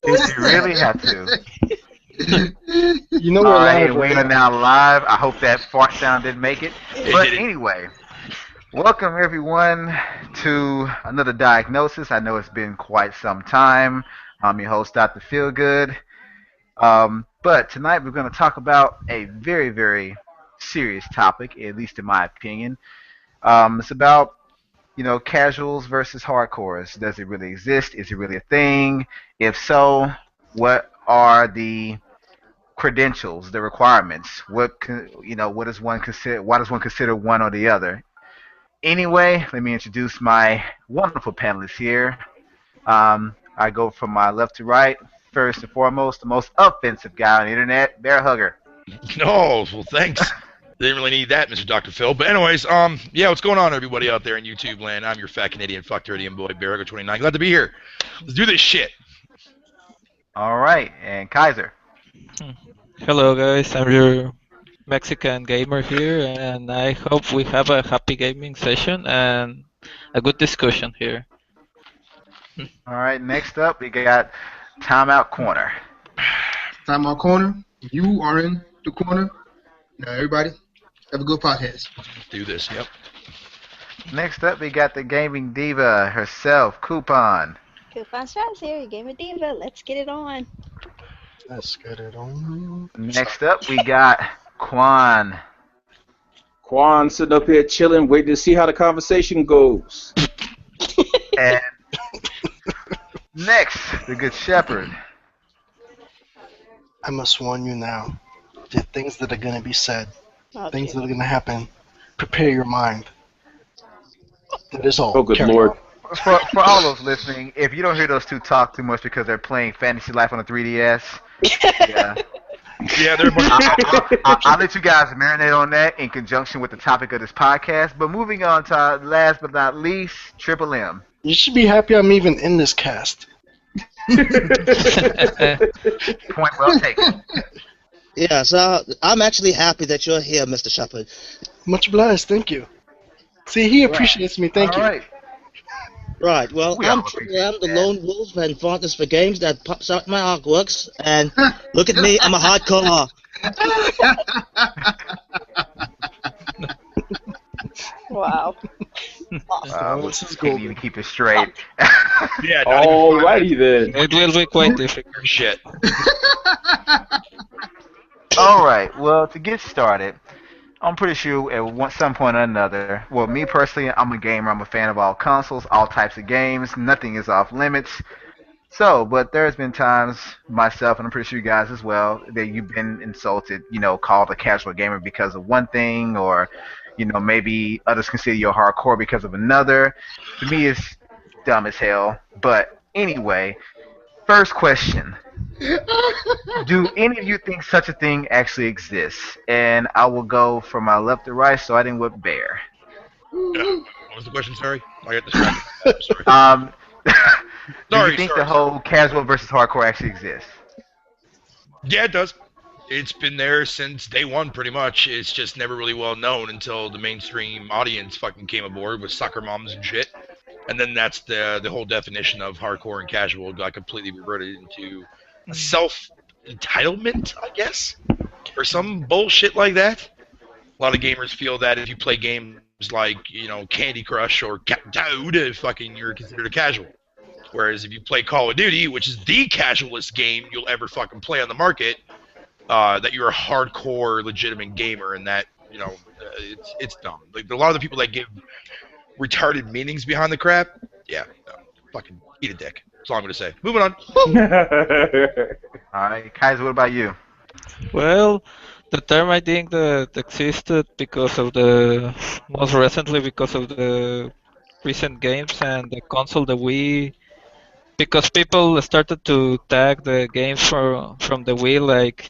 Did you really have to? You know All we're right, live and we right are now. now live. I hope that fart sound didn't make it. It But didn't. anyway, welcome everyone to another diagnosis. I know it's been quite some time. I'm your host, Dr. Feelgood. But tonight we're going to talk about a very, very serious topic, at least in my opinion. It's about casuals versus hardcores. Does it really exist? Is it really a thing? If so, what are the credentials, the requirements? What does one consider? Why does one consider one or the other? Anyway, let me introduce my wonderful panelists here. I go from my left to right. First and foremost, the most offensive guy on the internet, Bear Hugger. No, well, thanks. Didn't really need that, Mr. Dr. Phil. But anyways, yeah, what's going on, everybody out there in YouTube land? I'm your fat Canadian fuck-turdian boy, Barago29. Glad to be here. Let's do this shit. All right, and Kaiser. Hmm. Hello guys, I'm your Mexican gamer here and I hope we have a happy gaming session and a good discussion here. All right, next up we got Timeout Corner. Time out corner. You are in the corner. Now everybody, have a good podcast. Let's do this, yep. Next up we got the gaming diva herself, Coupon. Coupon Straps here, Gamer Diva. Let's get it on. Let's get it on. Next up we got Quan. Quan sitting up here chilling, waiting to see how the conversation goes. And next, the Good Shepherd. I must warn you now. There are things that are going to be said, Oh, things that dear. are going to happen. Prepare your mind. That is all. Oh, good Carry lord. on. For all those listening, if you don't hear those two talk too much because they're playing Fantasy Life on the 3DS, yeah, Yeah, they're a bunch of I'll let you guys marinate on that in conjunction with the topic of this podcast. But moving on to our last but not least, Triple M. You should be happy I'm even in this cast. Point well taken. Yeah, so I'm actually happy that you're here, Mr. Shepard. Much obliged, thank you. See, he appreciates me, thank All you. right. Right, well, We all I'm appreciate I'm the that. lone wolf and fondness for games that pops out my artworks, and look at me, I'm a hardcore. Wow. What's his Can't goal? even keep it straight. Yeah, not even Alrighty then. It will be quite difficult. shit. All right. Well, to get started, I'm pretty sure at some point or another. Well, me personally, I'm a gamer. I'm a fan of all consoles, all types of games. Nothing is off limits. So, but there's been times myself, and I'm pretty sure you guys as well, that you've been insulted, called a casual gamer because of one thing, or, maybe others consider you a hardcore because of another. To me, it's dumb as hell. But anyway, first question. Do any of you think such a thing actually exists? And I will go from my left to right, starting with Bear. What was the question, sorry? I got distracted. Sorry. Do Sorry, you think sorry, the whole casual versus hardcore actually exists? Yeah, it does. It's been there since day one, pretty much. It's just never really well known until the mainstream audience fucking came aboard with soccer moms and shit. And then that's the whole definition of hardcore and casual got completely reverted into a self entitlement, I guess, or some bullshit like that. A lot of gamers feel that if you play games like Candy Crush or Cat Toad, fucking you're considered a casual. Whereas if you play Call of Duty, which is the casualest game you'll ever fucking play on the market, that you're a hardcore, legitimate gamer, and that it's dumb. Like a lot of the people that give retarded meanings behind the crap, yeah, no, fucking eat a dick. That's all I'm gonna say. Moving on. All right, Kaiser, what about you? Well, the term I think that existed because of the most recently because of the recent games and the console, the Wii, because people started to tag the games from the Wii like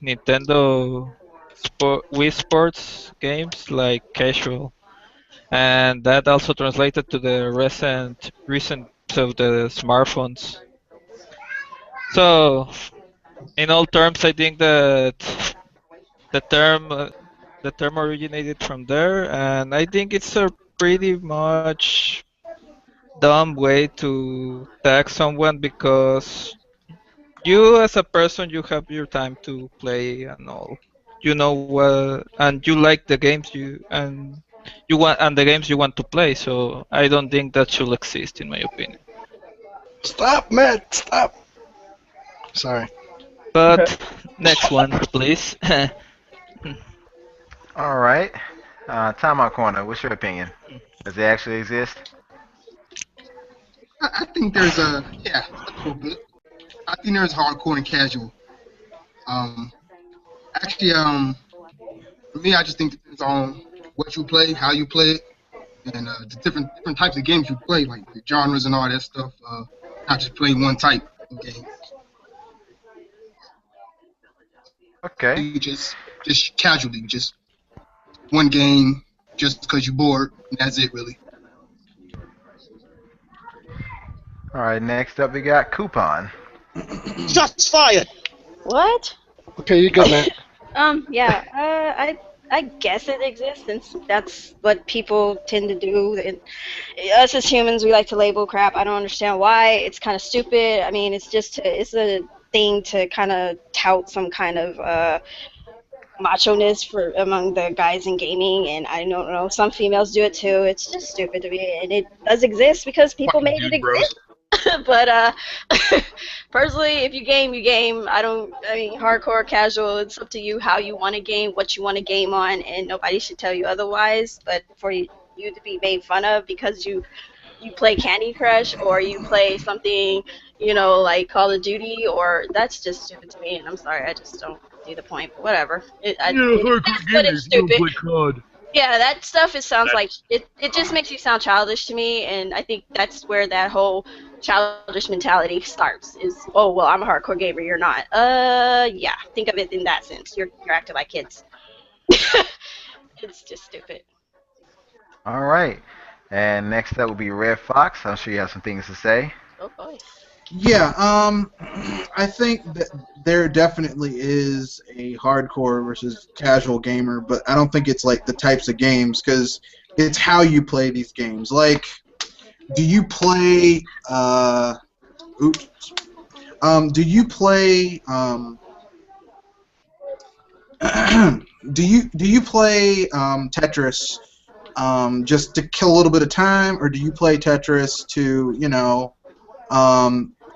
Wii Sports games like casual, and that also translated to the recent of the smartphones. So, in all terms, I think that the term uh, the term originated from there, and I think it's a pretty much dumb way to tag someone because you as a person, you have your time to play and all. You know and you like the games you want and the games you want to play. So I don't think that should exist, in my opinion. Stop, Matt. Stop. Sorry. But next one, please. All right. Timeout corner. What's your opinion? Does it actually exist? I think there's a little bit. I think there's hardcore and casual. Actually, for me, I just think it depends on what you play, how you play it, and the different types of games you play, like the genres and all that stuff. Not just playing one type of game. Okay. You just casually, just one game, just because you're bored, and that's it, really. All right. Next up, we got Coupon. Shots fired. What? Okay, you good, Matt. Yeah. I guess it exists, since that's what people tend to do. And us as humans, we like to label crap. I don't understand why. It's kind of stupid. I mean, it's a thing to kind of tout some kind of macho-ness among the guys in gaming, and I don't know, some females do it too. It's just stupid to me, and it does exist because people made it exist. But personally, if you game, you game. I mean, hardcore, casual, it's up to you how you want to game, what you want to game on, and nobody should tell you otherwise. But for you to be made fun of because you play Candy Crush or you play something, like Call of Duty, or that's just stupid to me, and I'm sorry, I just don't see the point. But whatever. It's stupid. Yeah, that stuff sounds like it just makes you sound childish to me, and I think that's where that whole childish mentality starts. Is, oh well, I'm a hardcore gamer, you're not. Yeah, think of it in that sense. You're acting like kids. It's just stupid. All right. And next up will be Red Fox. I'm sure you have some things to say. Oh boy. Yeah, I think that there definitely is a hardcore versus casual gamer, but I don't think it's like the types of games, because it's how you play these games. Like, do you play, do you play, do you play Tetris just to kill a little bit of time, or do you play Tetris to,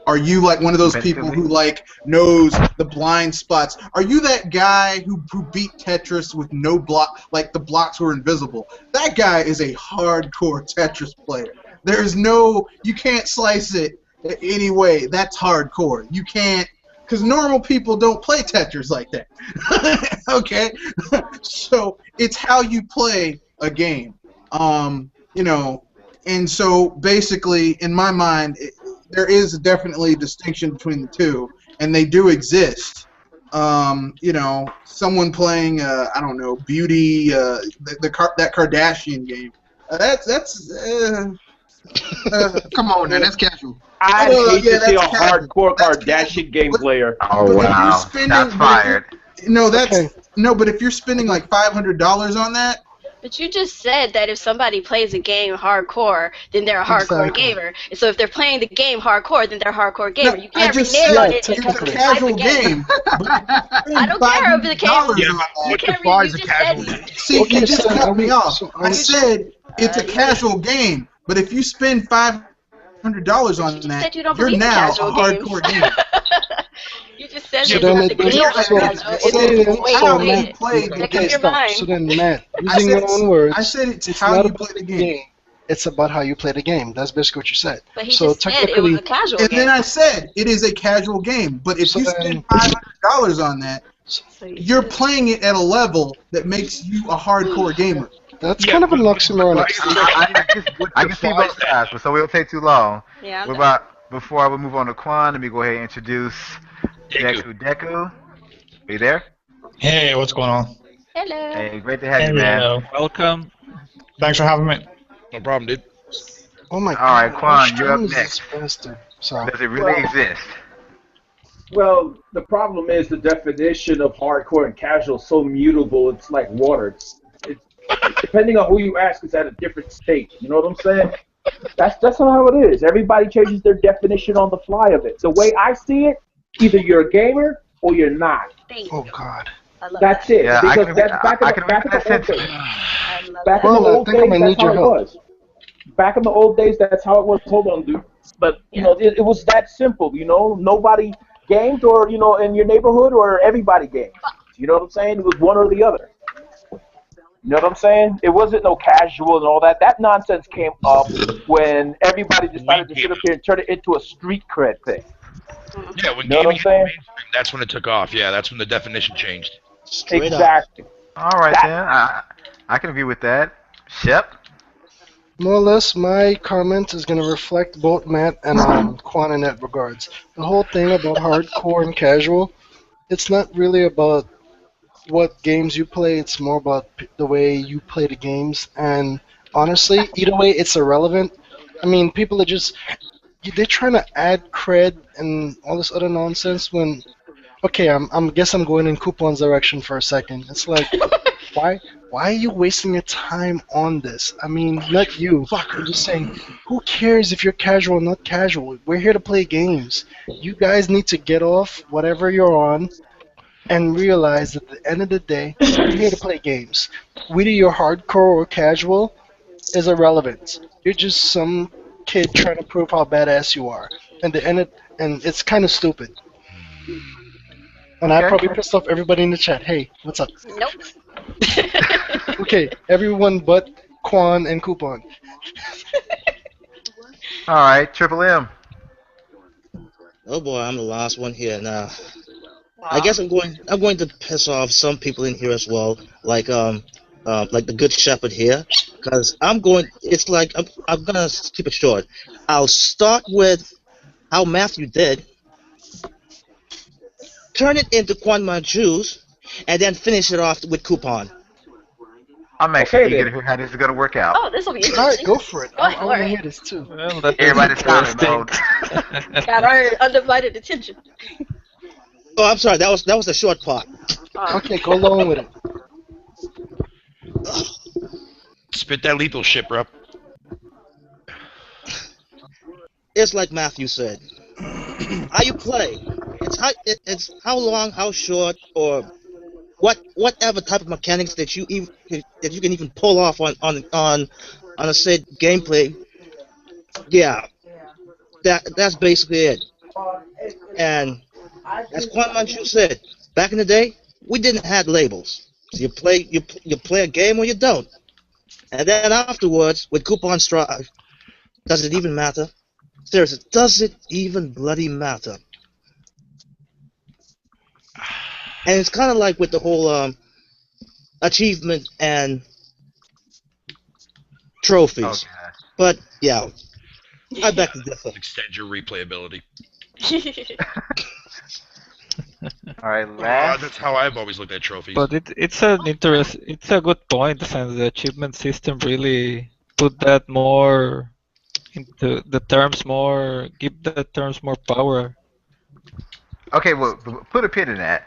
are you like one of those people who like knows the blind spots? Are you that guy who beat Tetris with no block, like the blocks were invisible? That guy is a hardcore Tetris player. There's no, you can't slice it any way. That's hardcore. You can't, because normal people don't play Tetris like that. Okay? So it's how you play a game. And so basically, in my mind, there is definitely a distinction between the two, and they do exist. Someone playing, I don't know, Beauty, that Kardashian game. Come on, now, that's casual. I hate to see a hardcore Kardashian game player. Oh wow, that's fired. But if you're spending like $500 on that. But you just said that if somebody plays a game hardcore, then they're a hardcore gamer. And so if they're playing the game hardcore, then they're a hardcore gamer. You can't renege on it. It's a casual game. I don't care if the game. What defines a casual game? See, you just cut me off. I said it's a casual game, but if you spend $500 on that, you're now a hardcore gamer. You just said So then, So then, Matt, using your own words, I said it's how you play the game. It's about how you play the game. That's basically what you said. But he just said it was a casual game. And then I said it is a casual game. But if you spend $500 on that, you're playing it at a level that makes you a hardcore gamer. That's kind of an oxymoron. I can see both sides, so we don't take too long. Yeah. Before I would move on to Quan, let me go ahead and introduce Deku. Are you there? Hey, what's going on? Hello. Hey, great to have you, man. Welcome. Thanks for having me. No problem, dude. Oh my God. All right, Quan, you're up next. Sorry. Does it really exist? Well, the problem is the definition of hardcore and casual is so mutable. It's like water. It's depending on who you ask, it's at a different state. You know what I'm saying? That's how it is. Everybody changes their definition on the fly of it. The way I see it, Either you're a gamer or you're not. Oh God. That's it. Yeah, Because that's back in the old days. Back in the old days, that's how it was. Back in the old days, that's how it was. Hold on, dude. But you know, it was that simple. You know, nobody gamed, or you know, in your neighborhood, or everybody gamed. You know what I'm saying? It was one or the other. You know what I'm saying? It wasn't no casual and all that. That nonsense came up when everybody decided to sit up here and turn it into a street cred thing. Yeah, when You know what gaming I'm hit saying? mainstream, that's when it took off. Yeah, that's when the definition changed. Straight up. Exactly. All right then, I can agree with that. Shep. More or less, my comment is going to reflect both Matt and Quan in that regards. The whole thing about hardcore and casual, it's not really about what games you play, it's more about the way you play the games. And honestly, either way, it's irrelevant. I mean, people are just, they're trying to add cred and all this other nonsense when, okay, I guess I'm going in Coupon's direction for a second. It's like, why are you wasting your time on this? I mean, not you. I'm just saying, who cares if you're casual or not casual? We're here to play games. You guys need to get off whatever you're on and realize that at the end of the day, we're here to play games. Whether you're hardcore or casual is irrelevant. You're just some kid trying to prove how badass you are. And it's kind of stupid. And I probably pissed off everybody in the chat. Hey, what's up? Nope. Okay, everyone but Quan and Coupon. All right, Triple M. Oh boy, I'm the last one here now. I guess I'm going to piss off some people in here as well, like the Good Shepherd here, because it's like I'm gonna keep it short. I'll start with how Matthew did, turn it into Quan Manju's, and then finish it off with Coupon. I'm actually eager to hear how this is gonna work out. Oh, this will be interesting. Alright, go for it. I want to Alright. hear this too. Well, that is Everybody's silent interesting. mode. Got our undivided attention. Oh, I'm sorry. That was the short part. Okay, go along with it. Spit that lethal shit, bro. It's like Matthew said. How you play. It's how long, how short, or whatever type of mechanics that you can even pull off on a said gameplay. Yeah, that's basically it. And as Quan Manchu said, back in the day, we didn't have labels. So you play a game or you don't. And then afterwards, with Coupon Strive, does it even matter? Seriously, does it even bloody matter? And it's kind of like with the whole achievement and trophies. Okay. But yeah, I beg to differ. Extend your replayability. All right, last. That's how I've always looked at trophies. But it's a good point, since the achievement system really put that more into the terms, give the terms more power. Okay, well, put a pin in that.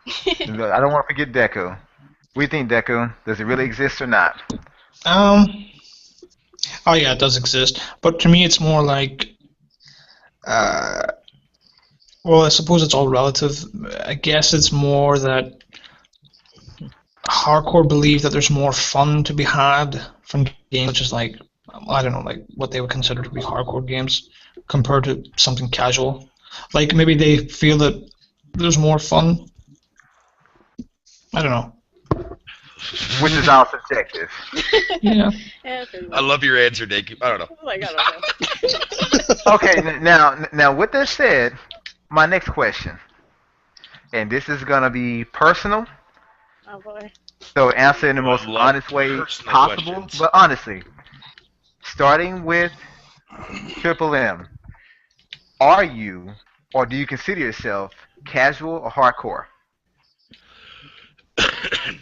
I don't want to forget Deku. What do you think, Deku? Does it really exist or not? Oh yeah, it does exist, but to me it's more like, well, I suppose it's all relative. I guess it's more that hardcore believe that there's more fun to be had from games such as, like, I don't know, like what they would consider to be hardcore games compared to something casual. Like maybe they feel that there's more fun. I don't know. Which is all subjective. Yeah. I love your answer, Deku. I don't know. Oh my god. I Okay, now with that said, my next question, and this is gonna be personal, Oh boy. so answer in the most love honest way personal possible. questions. But honestly, starting with Triple M, are you, or do you consider yourself casual or hardcore?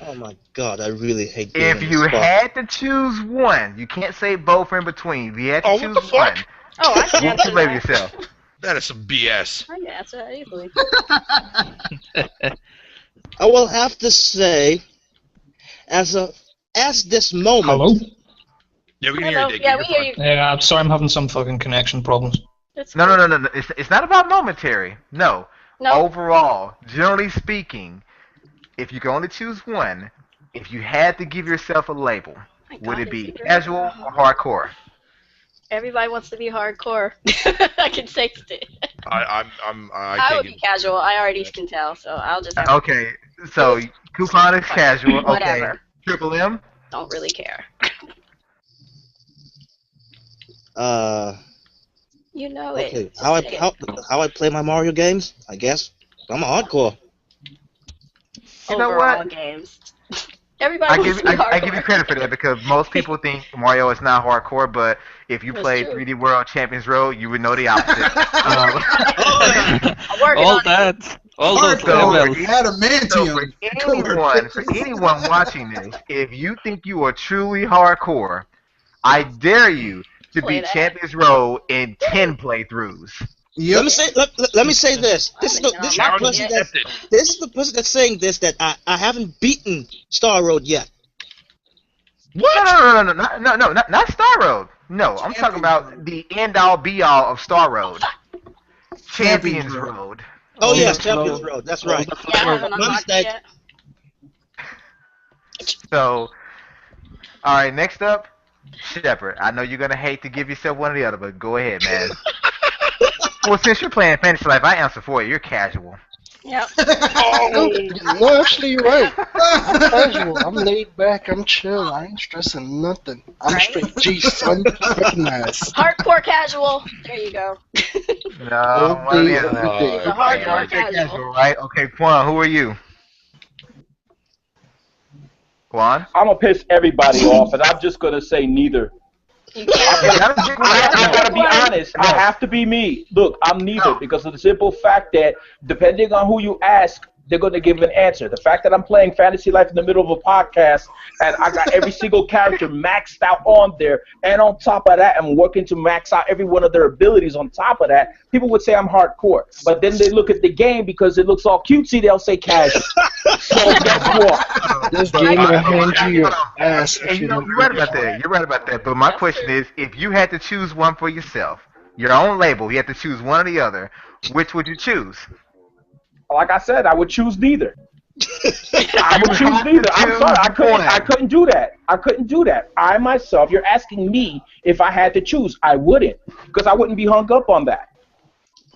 Oh my god, I really hate being If in you this spot. had to choose one, you can't say both or in between. If you had to Oh, choose what the one, fuck? Oh, I can what would answer you label that. yourself? That is some BS. I can answer that easily. I will have to say, as this moment. Hello? Yeah, we can Hello. hear you, Deku. Yeah, we You're hear fine. you. Yeah, I'm sorry, I'm having some fucking connection problems. It's No, cool. no. It's not about momentary. No. No. Overall, generally speaking, if you can only choose one, if you had to give yourself a label, would it be casual or hardcore? Everybody wants to be hardcore. I can taste it. I I would be casual. I already can tell, so I'll just have Okay, so Coupon is casual. Okay, Whatever. Triple M? Don't really care. You know it. Okay, how I play my Mario games? I guess I'm a hardcore. You know Overall what? games. Everybody wants to be I give you hardcore. credit for that because most people think Mario is not hardcore, but if you That's played true. 3D World Champions Road, you would know the opposite. I'm working All on it. that, all those Hardcore. levels. Adamantium. For anyone watching this, if you think you are truly hardcore, I dare you to Play beat that. Champions Road in 10 playthroughs. Let me say this. This is the person that's saying this that I haven't beaten Star Road yet. What? No, not Star Road. No, I'm talking about the end-all, be-all of Star Road. Champions Road. Oh yes, Champions Road. That's right. Yeah, I haven't My unlocked it mistake. yet. So, all right, next up, Shepard. I know you're gonna hate to give yourself one or the other, but go ahead, man. Well, since you're playing Fantasy Life, I answer for you. You're casual. Yep. No, actually, you're right. I'm casual. I'm laid back. I'm chill. I ain't stressing nothing. I'm Right? straight G, son. Recognize. Hardcore casual. There you go. No, All day, well, every day. It's a hardcore casual. right? Okay, Quan, who are you? Quan? I'm gonna piss everybody off, and I'm just gonna say neither. You can't. I gotta be honest. I have to be me. Look, I'm neither because of the simple fact that depending on who you ask, they're gonna give an answer. The fact that I'm playing Fantasy Life in the middle of a podcast and I got every single character maxed out on there, and on top of that, I'm working to max out every one of their abilities. On top of that, people would say I'm hardcore, but then they look at the game because it looks all cutesy. They'll say casual. So guess what? This game will hand you your ass if And you don't. you're right about that. You're right about that. But my question is, if you had to choose one for yourself, your own label, you had to choose one or the other, which would you choose? Like I said, I would choose neither. I would choose neither. I'm sorry, I couldn't do that. I couldn't do that. I myself, you're asking me if I had to choose. I wouldn't, because I wouldn't be hung up on that.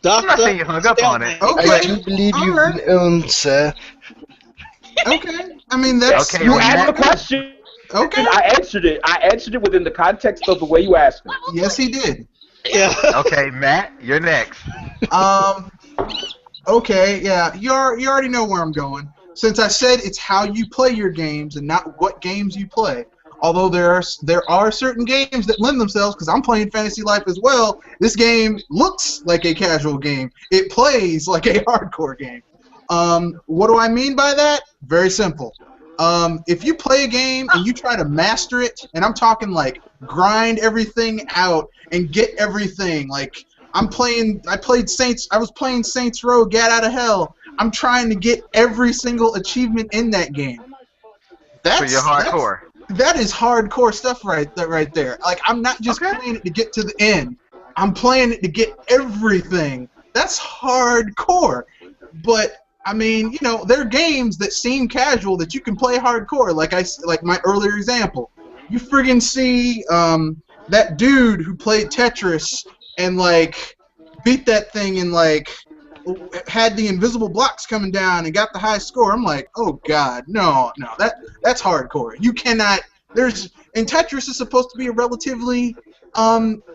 I'm not saying you hung up on it. I do believe you've been owned, sir. Okay. I mean, that's... Okay, You asked the question. Okay. And I answered it. I answered it within the context of the way you asked me. Yes, he did. Yeah. Okay, Matt, you're next. Okay, yeah, you already know where I'm going. Since I said it's how you play your games and not what games you play. Although there are certain games that lend themselves, because I'm playing Fantasy Life as well. This game looks like a casual game. It plays like a hardcore game. What do I mean by that? Very simple. If you play a game and you try to master it, and I'm talking like grind everything out and get everything, like I was playing Saints Row, Get Out of Hell. I'm trying to get every single achievement in that game. So you're hardcore. That is hardcore stuff right there. Like, I'm not just playing it to get to the end. I'm playing it to get everything. That's hardcore. But I mean, you know, there are games that seem casual that you can play hardcore. Like my earlier example. You friggin' see that dude who played Tetris and like beat that thing and like had the invisible blocks coming down and got the high score. I'm like, oh god, no, that's hardcore. You cannot. And Tetris is supposed to be a relatively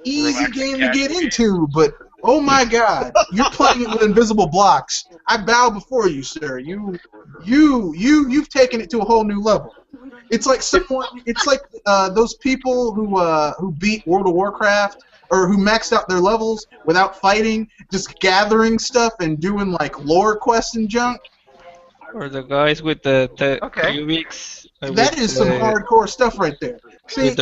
easy game to get into, but oh my god, you're playing it with invisible blocks. I bow before you, sir. You've taken it to a whole new level. It's like those people who beat World of Warcraft or who maxed out their levels without fighting, just gathering stuff and doing like lore quests and junk. Or the guys with the Ubix. That is some hardcore stuff right there. See,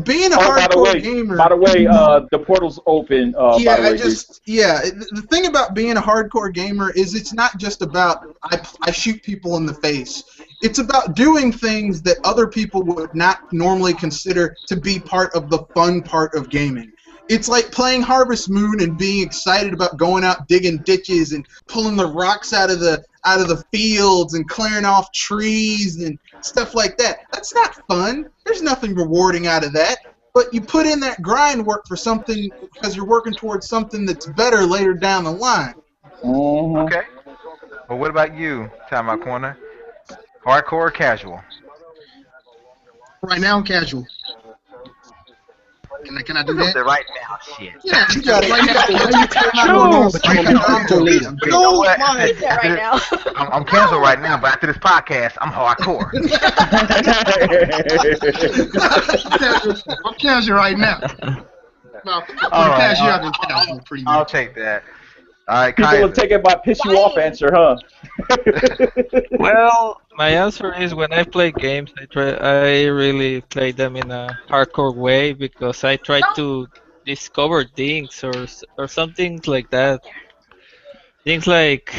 being a by hardcore gamer. By the way, the portal's open. The thing about being a hardcore gamer is it's not just about I shoot people in the face. It's about doing things that other people would not normally consider to be part of the fun part of gaming. It's like playing Harvest Moon and being excited about going out digging ditches and pulling the rocks out of the fields and clearing off trees and stuff like that. That's not fun. There's nothing rewarding out of that. But you put in that grind work for something because you're working towards something that's better later down the line. Okay. Well, what about you, Time Out Corner? Hardcore or casual? Right now, I'm casual. Can I do that? Right now, shit. Yeah, you got it right now. Right now. I'm casual right now, but after this podcast, I'm hardcore. I'm casual right now. No, All right, casual, I've been casual pretty much. I'll take that. All right, People will take it by piss you off answer, huh? Well, my answer is when I play games, I really play them in a hardcore way because I try to discover things or something like that. Things like,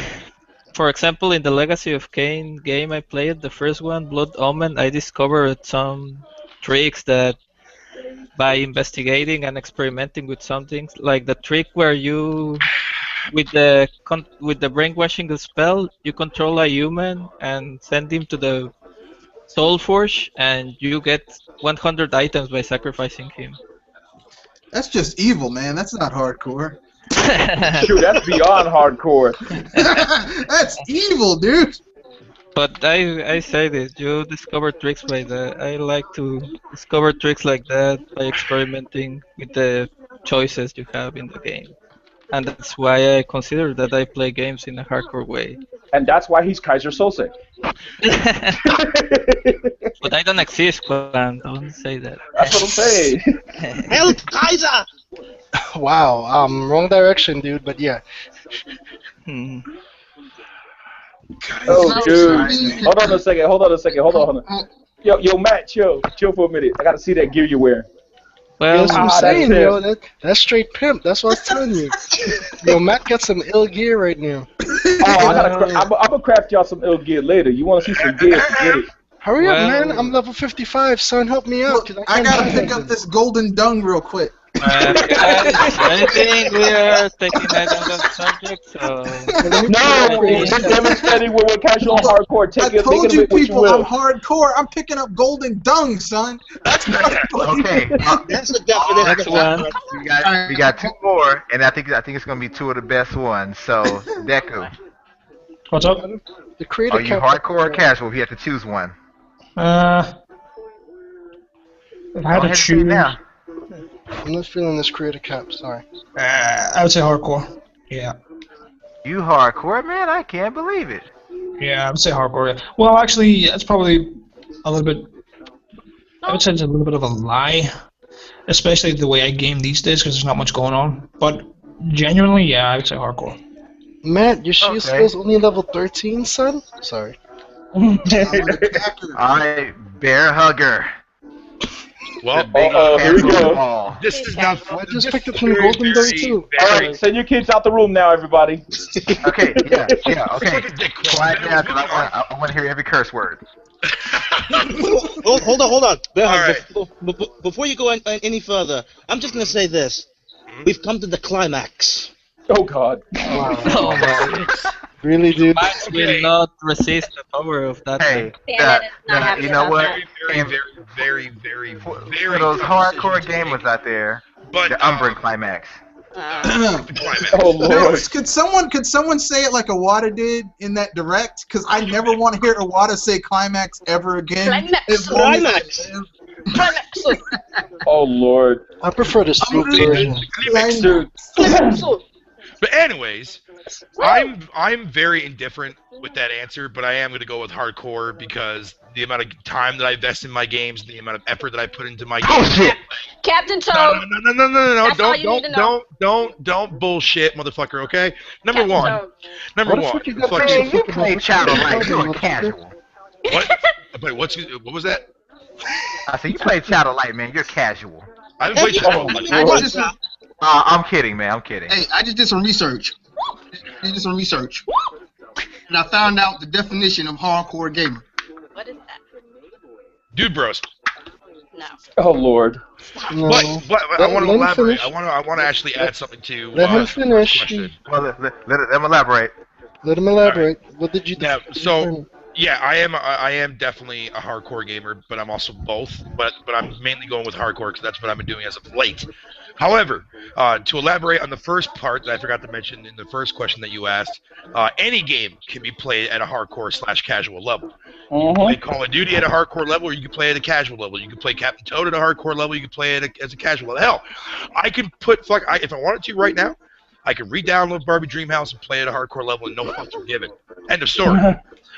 for example, in the Legacy of Kain game I played, the first one, Blood Omen, I discovered some tricks that by investigating and experimenting with some things, like the trick where you with the brainwashing spell, you control a human and send him to the Soul Forge, and you get 100 items by sacrificing him. That's just evil, man. That's not hardcore. Shoot, that's beyond hardcore. That's evil, dude. But I say this, you discover tricks by that. I like to discover tricks like that by experimenting with the choices you have in the game. And that's why I consider that I play games in a hardcore way. And that's why he's Kaiser Sose. But I don't exist, Quan. Don't say that. That's what I'm saying. Help, Kaiser! Wow, wrong direction, dude, but yeah. Oh, dude. Hold on a second. Hold on. Yo, Matt, chill for a minute. I gotta see that gear you're wearing. Well, that's what I'm saying, yo. That's straight pimp. That's what I was telling you. Yo, Matt got some ill gear right now. I'm gonna craft y'all some ill gear later. You wanna see some gear? Get it. Hurry up, man. I'm level 55, son. Help me out. I gotta pick up this golden dung real quick. I think we are taking that on the subject, so... No, we're demonstrating we're casual hardcore. I told you people, I'm hardcore. I'm picking up golden dung, son. That's okay. That's the definition. Next one. We got two more, and I think it's gonna be two of the best ones. So, Deku. What's up? The creator Are you hardcore or casual? If you have to choose one. If I had to choose, now. I'm not feeling this creator cap, sorry. I would say hardcore. Yeah. You hardcore, man? I can't believe it. Yeah, I would say hardcore. Yeah. Well, actually, that's probably a little bit. I would say it's a little bit of a lie, especially the way I game these days because there's not much going on. But genuinely, yeah, I would say hardcore. Matt, your shield skill's only level 13, son? Sorry. Alright, bear hugger. Well, here we go. This is not. I just picked up some golden dung too. Alright, send your kids out the room now, everybody. Okay, yeah, okay. Quiet down, because I want to hear every curse word. Hold on. Before you go any further, I'm just going to say this. We've come to the climax. Oh, God. Wow. Oh, man. Really, dude? Max will not resist the power of that. Hey, you know what? Very, For those hardcore gamers out there, but the Umbran climax. Oh, Lord. Could someone say it like Iwata did in that direct? Because I never want to hear Iwata say climax ever again. Climax. Oh, Lord. I prefer the smooth version. But anyways, I'm very indifferent with that answer, but I am going to go with hardcore because the amount of time that I invest in my games, the amount of effort that I put into my games. Captain Toad. No, don't bullshit, motherfucker. Okay. Number one. You play Shadow Light. You're casual. What? Wait, what was that? I said you play Shadow Light, man. You're casual. I haven't played Shadow Light. I'm kidding, man. I'm kidding. Hey, I just did some research. And I found out the definition of hardcore gamer. What is that? Dude bros. No. Oh Lord. No. But I want to Let him elaborate. finish. I want to actually add something to Let him the first finish. question. Well, let him elaborate. Let him elaborate. What did you Now, define? so yeah, I am definitely a hardcore gamer, but I'm also both. But I'm mainly going with hardcore because that's what I've been doing as of late. However, to elaborate on the first part that I forgot to mention in the first question that you asked, any game can be played at a hardcore/casual level. You can play Call of Duty at a hardcore level, or you can play at a casual level. You can play Captain Toad at a hardcore level. You can play it as a casual level. Hell, I could put if I wanted to right now, I could re-download Barbie Dreamhouse and play at a hardcore level, and no fucks were given. End of story.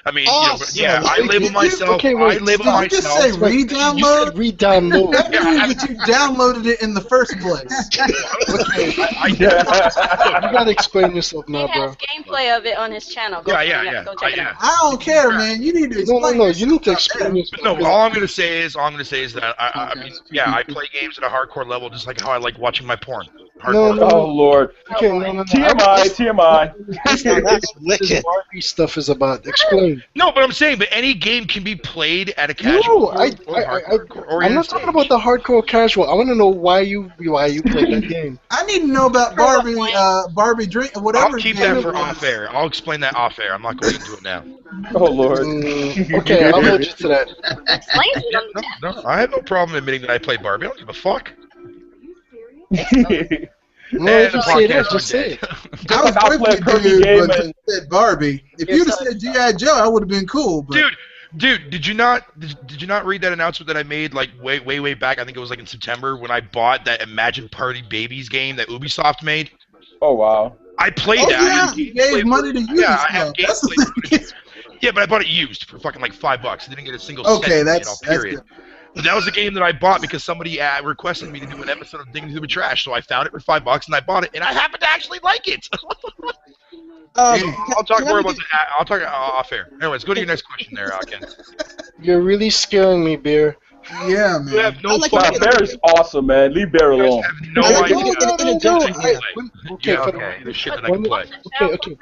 I mean, Awesome. you know, I label myself. Okay, wait, I label Did you myself. just say You re-download? said re-download. That means that you downloaded it in the first place. You gotta explain yourself He now, bro. has gameplay of it on his channel. Go check it out. I don't care, man. You need to explain. No. You need to explain yourself. No, all I'm gonna say is that I mean, yeah, I play games at a hardcore level, just like how I like watching my porn. Hardcore. No. Oh Lord. Okay, no. TMI. That's wicked. Barbie stuff is about. Explain. No, but I'm saying, but any game can be played at a casual. I'm not talking about the hardcore casual. I want to know why you play that game. I need to know about Barbie drink, whatever. I'll keep that for off air. I'll explain that off air. I'm not going into it now. Oh Lord. Okay, I'll hold you to that. Explain it on the chat. No, I have no problem admitting that I played Barbie. I don't give a fuck. No, just say that. Just say it. I was with you, dude, but you said Barbie. If you'd have said G.I. Joe, I would have been cool. But... Dude, did you not read that announcement that I made like way back? I think it was like in September when I bought that Imagine Party Babies game that Ubisoft made. Oh wow. I played Yeah, that. you gave money to use. Yeah, I have gameplay footage. Yeah, but I bought it used for fucking like $5. I didn't get a single cent. Okay, that's period. Good. But that was the game that I bought because somebody requested me to do an episode of Digging Through the Trash, so I found it for $5 and I bought it, and I happen to actually like it. I'll talk more about that. I'll talk off air. Anyways, go to your next question there, Ken. You're really scaring me, Bear. Yeah, man. You have no Bear is awesome, man. Leave Bear alone. No idea. Okay, the shit that I can play.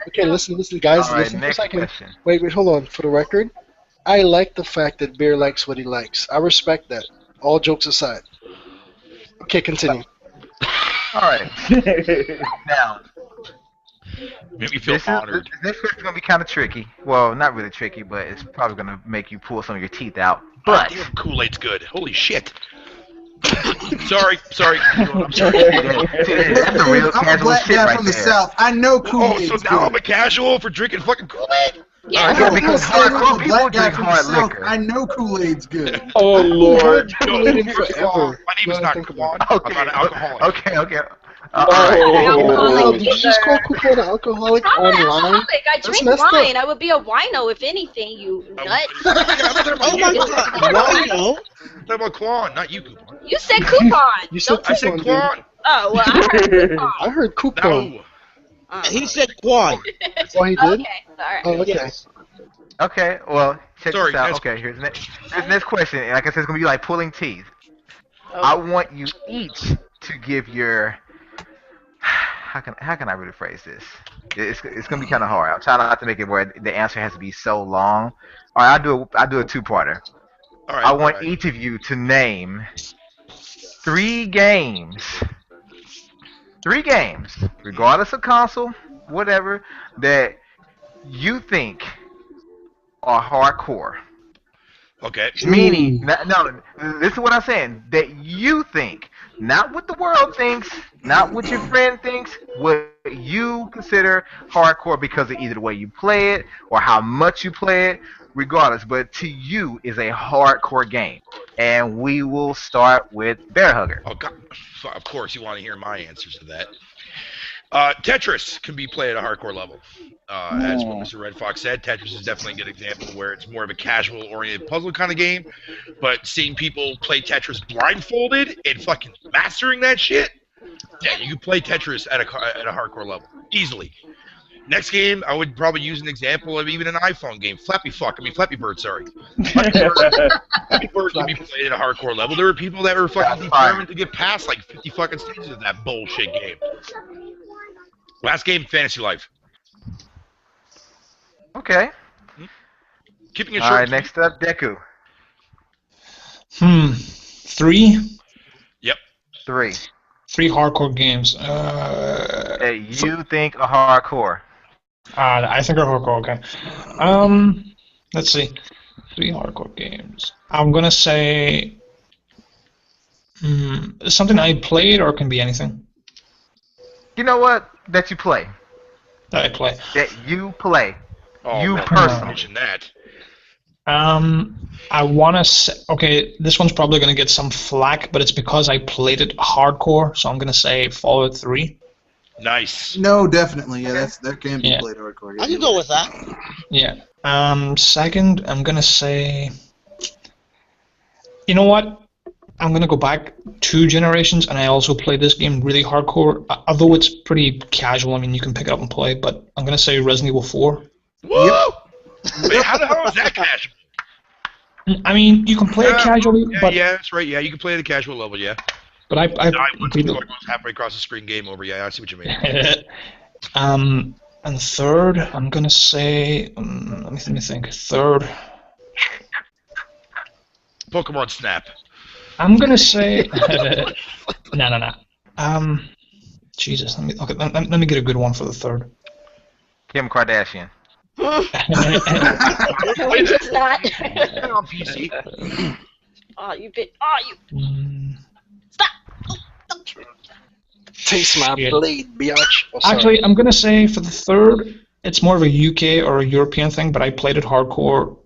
Okay. Listen, guys. All right, listen for a next second. question. Wait, hold on. For the record, I like the fact that Bear likes what he likes. I respect that. All jokes aside. Okay, continue. All right. Now, Made me feel honored. This question is gonna be kind of tricky. Well, not really tricky, but it's probably gonna make you pull some of your teeth out. But Kool-Aid's good. Holy shit. sorry. I'm sorry. That's a real I'm a casual black shit guy right from the there. South. I know Kool-Aid's so now I'm a casual for drinking fucking Kool-Aid? Yeah. Because hardcore people drink hard South. liquor. I know Kool-Aid's good. Oh Lord. First of all, my name is not Quan. I'm not an alcoholic. Okay. Did you just call Kupo an alcoholic I'm an online? alcoholic. I That's drink messed wine. up. I would be a wino if anything, you nut. Oh my God. Wino? I'm talking about Quan, not you, Coupon. You said coupon. You said I said Coupon, dude. Quan. Oh, well, I heard coupon. I heard Coupon. No. He said Quan. Oh, he did? Okay, alright. Oh, okay. Yes. Okay, well, check Sorry, this out. next Okay, here's the next question. And like I said, it's going to be like pulling teeth. I want you each to give your... How can I really phrase this? It's going to be kind of hard. I'm trying not to make it where the answer has to be so long. All right, I'll do a two-parter. All right, I want each of you to name 3 games, regardless of console, whatever, that you think are hardcore. Okay. Meaning, no, this is what I'm saying, that you think, not what the world thinks, not what your friend thinks, what you consider hardcore because of either the way you play it or how much you play it, regardless, but to you is a hardcore game. And we will start with Bear Hugger. Oh, God. Of course, you want to hear my answers to that. Tetris can be played at a hardcore level. As what Mr. Red Fox said, Tetris is definitely a good example where it's more of a casual-oriented puzzle kind of game. But seeing people play Tetris blindfolded and fucking mastering that shit, yeah, you can play Tetris at a hardcore level easily. Next game, I would probably use an example of even an iPhone game, Flappy Bird, sorry. Flappy Bird can be played at a hardcore level. There were people that were fucking determined to get past like 50 fucking stages of that bullshit game. Last game, Fantasy Life. Okay. Keeping it short. All right, next up, Deku. 3. Yep. 3. 3 hardcore games. That you think are hardcore. I think are hardcore. Okay. Let's see. 3 hardcore games. I'm gonna say something I played, or it can be anything You know what? That you play. that I play. That you play. Oh, You man, personally. mention that. I wanna say, okay, this one's probably gonna get some flack, but it's because I played it hardcore, so I'm gonna say Fallout 3. Nice. No, definitely. Yeah, that can be Yeah. played hardcore. I can go with that. Yeah. Second, I'm gonna say, you know what? I'm gonna go back 2 generations, and I also played this game really hardcore. Although it's pretty casual, I mean, you can pick it up and play. But I'm gonna say Resident Evil 4. Woo! Wait, how the hell is that casual? I mean, you can play it casually, Yeah, but yeah, that's right. Yeah, you can play at the casual level. Yeah. but I went halfway across the screen. Game over. Yeah, I see what you mean. And third, I'm gonna say, let me think. Third, Pokemon Snap. I'm gonna say, no. Jesus, let me get a good one for the third. Kim Kardashian. No, it's not. On PC. Oh, you bit. Oh, you. Stop. Oh, don't you. Taste my Shit. blade, biatch. Oh, sorry. Actually, I'm gonna say for the third, it's more of a UK or a European thing, but I played it hardcore.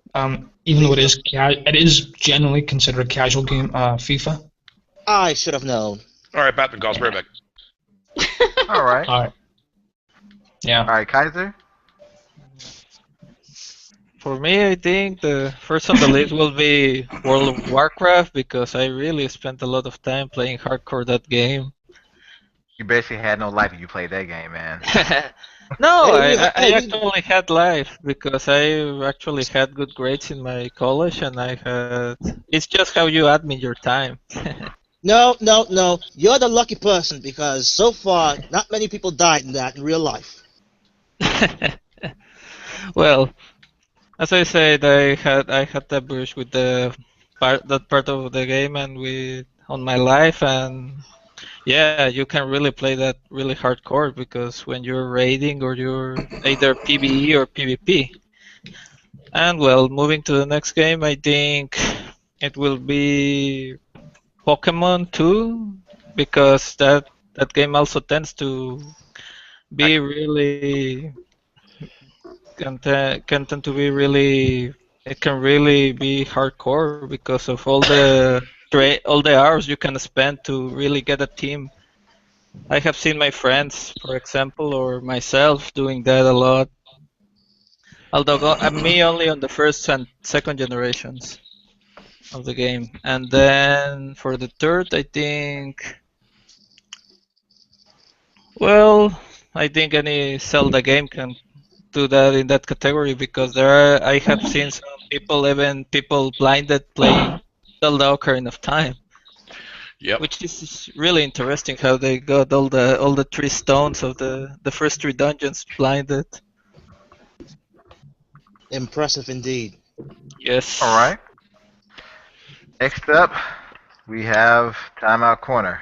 Even though it is generally considered a casual game, FIFA. I should have known. All right, Batman calls right back. All right. All right. Yeah. All right, Kaiser. For me, I think the first on the list will be World of Warcraft because I really spent a lot of time playing hardcore that game. You basically had no life if you played that game, man. No, Hey, I actually had life because I actually had good grades in my college and I had. It's just how you admin your time. No. You're the lucky person because so far, not many people died in that in real life. Well, as I said, I had that brush with that part of the game and on my life, and yeah, you can really play that really hardcore because when you're raiding or you're either PvE or PvP. And well, moving to the next game, I think it will be Pokemon 2 because that game also tends to be really can tend to be really, it can really be hardcore because of all the hours you can spend to really get a team. I have seen my friends, for example, or myself doing that a lot. Although me only on the first and second generations of the game. And then for the third, I think, well, I think any Zelda game can do that in that category because I have seen some people, even people blinded, playing Zelda Ocarina of Time. Yep. Which is really interesting how they got all the 3 stones of the first 3 dungeons blinded. Impressive indeed. Yes. All right. Next up, we have Timeout Corner.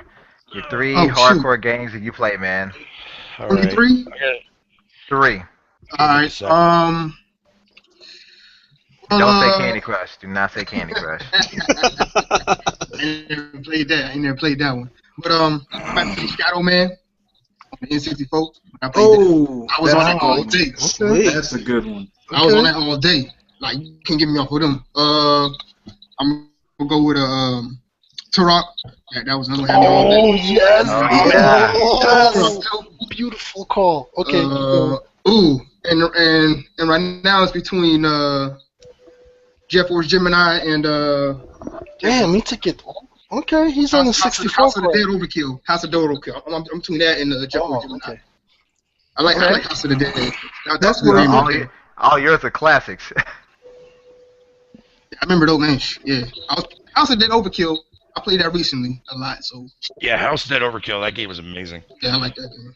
Your 3 hardcore games that you play, man. All Only right. 3? 3. Alright, Don't say Candy Crush. Do not say Candy Crush. I never played that one. But I played Shadow Man on the N64. I played that. I was on that all day. Okay. That's a good one. I was on that all day. Like, you can't get me off of them. I'm gonna go with Turok. That was another one. Oh, yes! Oh, Yes! Beautiful call. Okay. And right now it's between Jet Force Gemini and Damn, he took it. Okay, he's on the 64. House of the Dead Overkill. House of the Dead Overkill. I'm between that and Jet Force Gemini. Okay. I like House of the Dead. That's what all yours are classics. I remember those names. Yeah, House of the Dead Overkill. I played that recently a lot. So Yeah, House of Dead Overkill. That game was amazing. yeah, I like that game.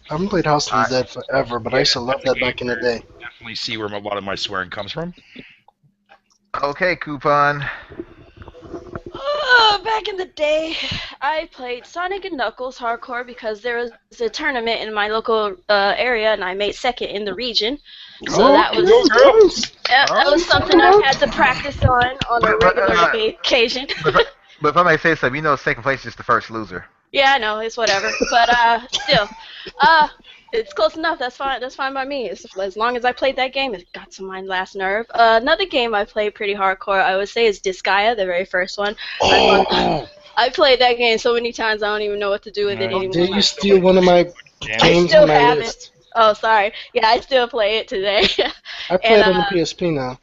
I haven't played House of the Dead forever, but I used to love that back in the day. Definitely see where a lot of my swearing comes from. Okay, Coupon. Back in the day, I played Sonic and Knuckles hardcore because there was a tournament in my local area, and I made second in the region. So that was something I had to practice on a regular occasion. But if I may say something, you know, second place is the first loser. Yeah, I know, it's whatever. But still, it's close enough. That's fine. That's fine by me. As long as I played that game, it got to my last nerve. Another game I played pretty hardcore, I would say, is Disgaea, the very first one. I played that game so many times I don't even know what to do with it anymore. Did you steal one of my games on my list? Oh, sorry. Yeah, I still play it today. I play it on the PSP now.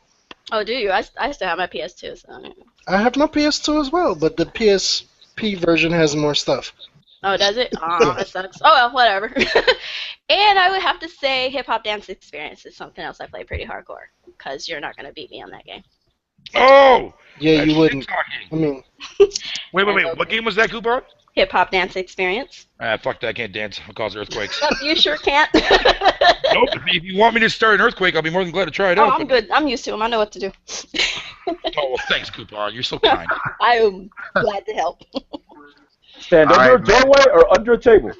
Oh, do you? I still have my PS2. So. I have my PS2 as well, but the PSP version has more stuff. Oh, does it? Oh, that sucks. Oh, well, whatever. And I would have to say Hip Hop Dance Experience is something else I play pretty hardcore, because you're not going to beat me on that game. Oh! Yeah, you wouldn't. I mean... Wait. What game was that, Coupon? Hip Hop Dance Experience. Fuck that. I can't dance. I'll cause earthquakes. You sure can't? Nope. If you want me to start an earthquake, I'll be more than glad to try it out. I'm good. I'm used to them. I know what to do. Oh, well, thanks, Coupon. You're so kind. I am glad to help. Stand under a doorway or under a table?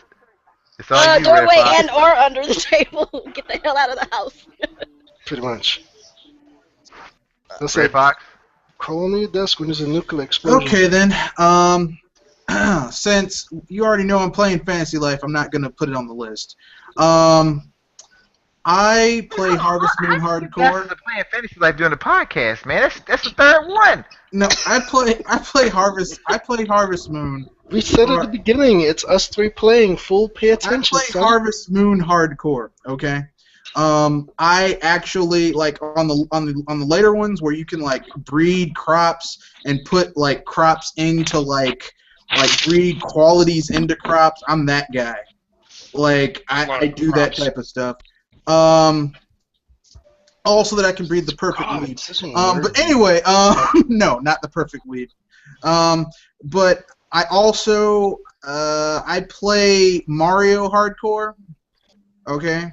Doorway and or under the table. Get the hell out of the house. Pretty much. That's Red Fox. Crawl on your desk when there's a nuclear explosion. Okay then. Since you already know I'm playing Fantasy Life, I'm not gonna put it on the list. I play Harvest Moon hardcore. You're playing Fantasy Life during the podcast, man. That's the third one. No, I play Harvest Moon. We said at the beginning, it's us three playing. Full pay attention. I play Harvest Moon hardcore. Okay. I actually like on the later ones where you can like breed crops and put like crops into like breed qualities into crops. I'm that guy. Like I do that type of stuff. Also that I can breed the perfect weed. But anyway, no, not the perfect weed. But I also I play Mario hardcore. Okay.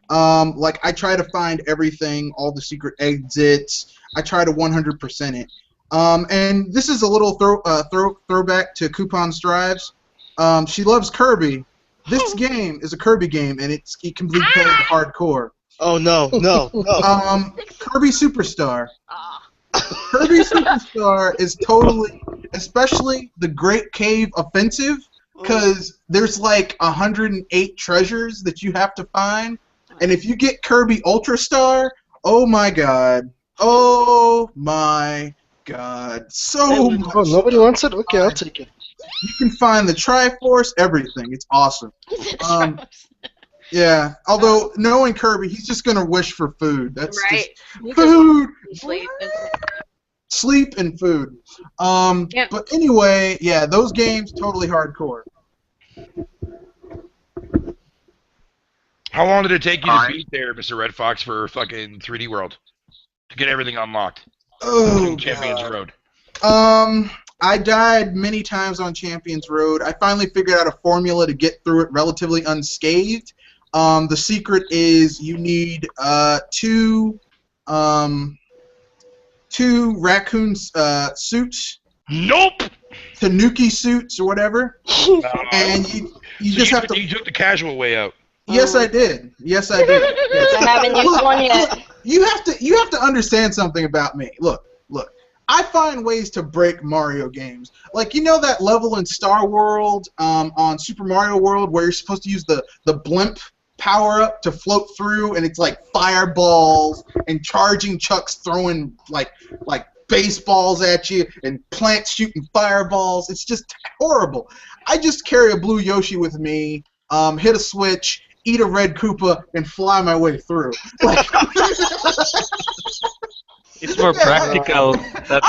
Like I try to find everything, all the secret exits. I try to 100% it. And this is a little throwback to Coupon Strives. She loves Kirby. This game is a Kirby game, and it can be played hardcore. Oh no. Kirby Superstar. Kirby Superstar is totally, especially the Great Cave Offensive, because there's like 108 treasures that you have to find. And if you get Kirby Ultra Star, oh my god. Oh my god. So much. Oh, nobody wants it? Okay, I'll take it. You can find the Triforce, everything. It's awesome. Yeah, although knowing Kirby, he's just going to wish for food. That's right. Just food! Sleep and food. But anyway, yeah, those games, totally hardcore. How long did it take you to beat there, Mr. Red Fox, for fucking 3D World? To get everything unlocked? Oh, Champions Road. I died many times on Champions Road. I finally figured out a formula to get through it relatively unscathed. The secret is you need two raccoon suits. Nope. Tanuki suits or whatever. And you just have to. You took the casual way out. Yes, I did. Yes, I did. Yes. I haven't used one yet. You have to understand something about me. Look. I find ways to break Mario games. Like, you know that level in Star World on Super Mario World where you're supposed to use the blimp power-up to float through, and it's like fireballs and charging chucks throwing like baseballs at you and plants shooting fireballs. It's just horrible. I just carry a blue Yoshi with me, hit a switch, eat a red Koopa, and fly my way through. It's more practical that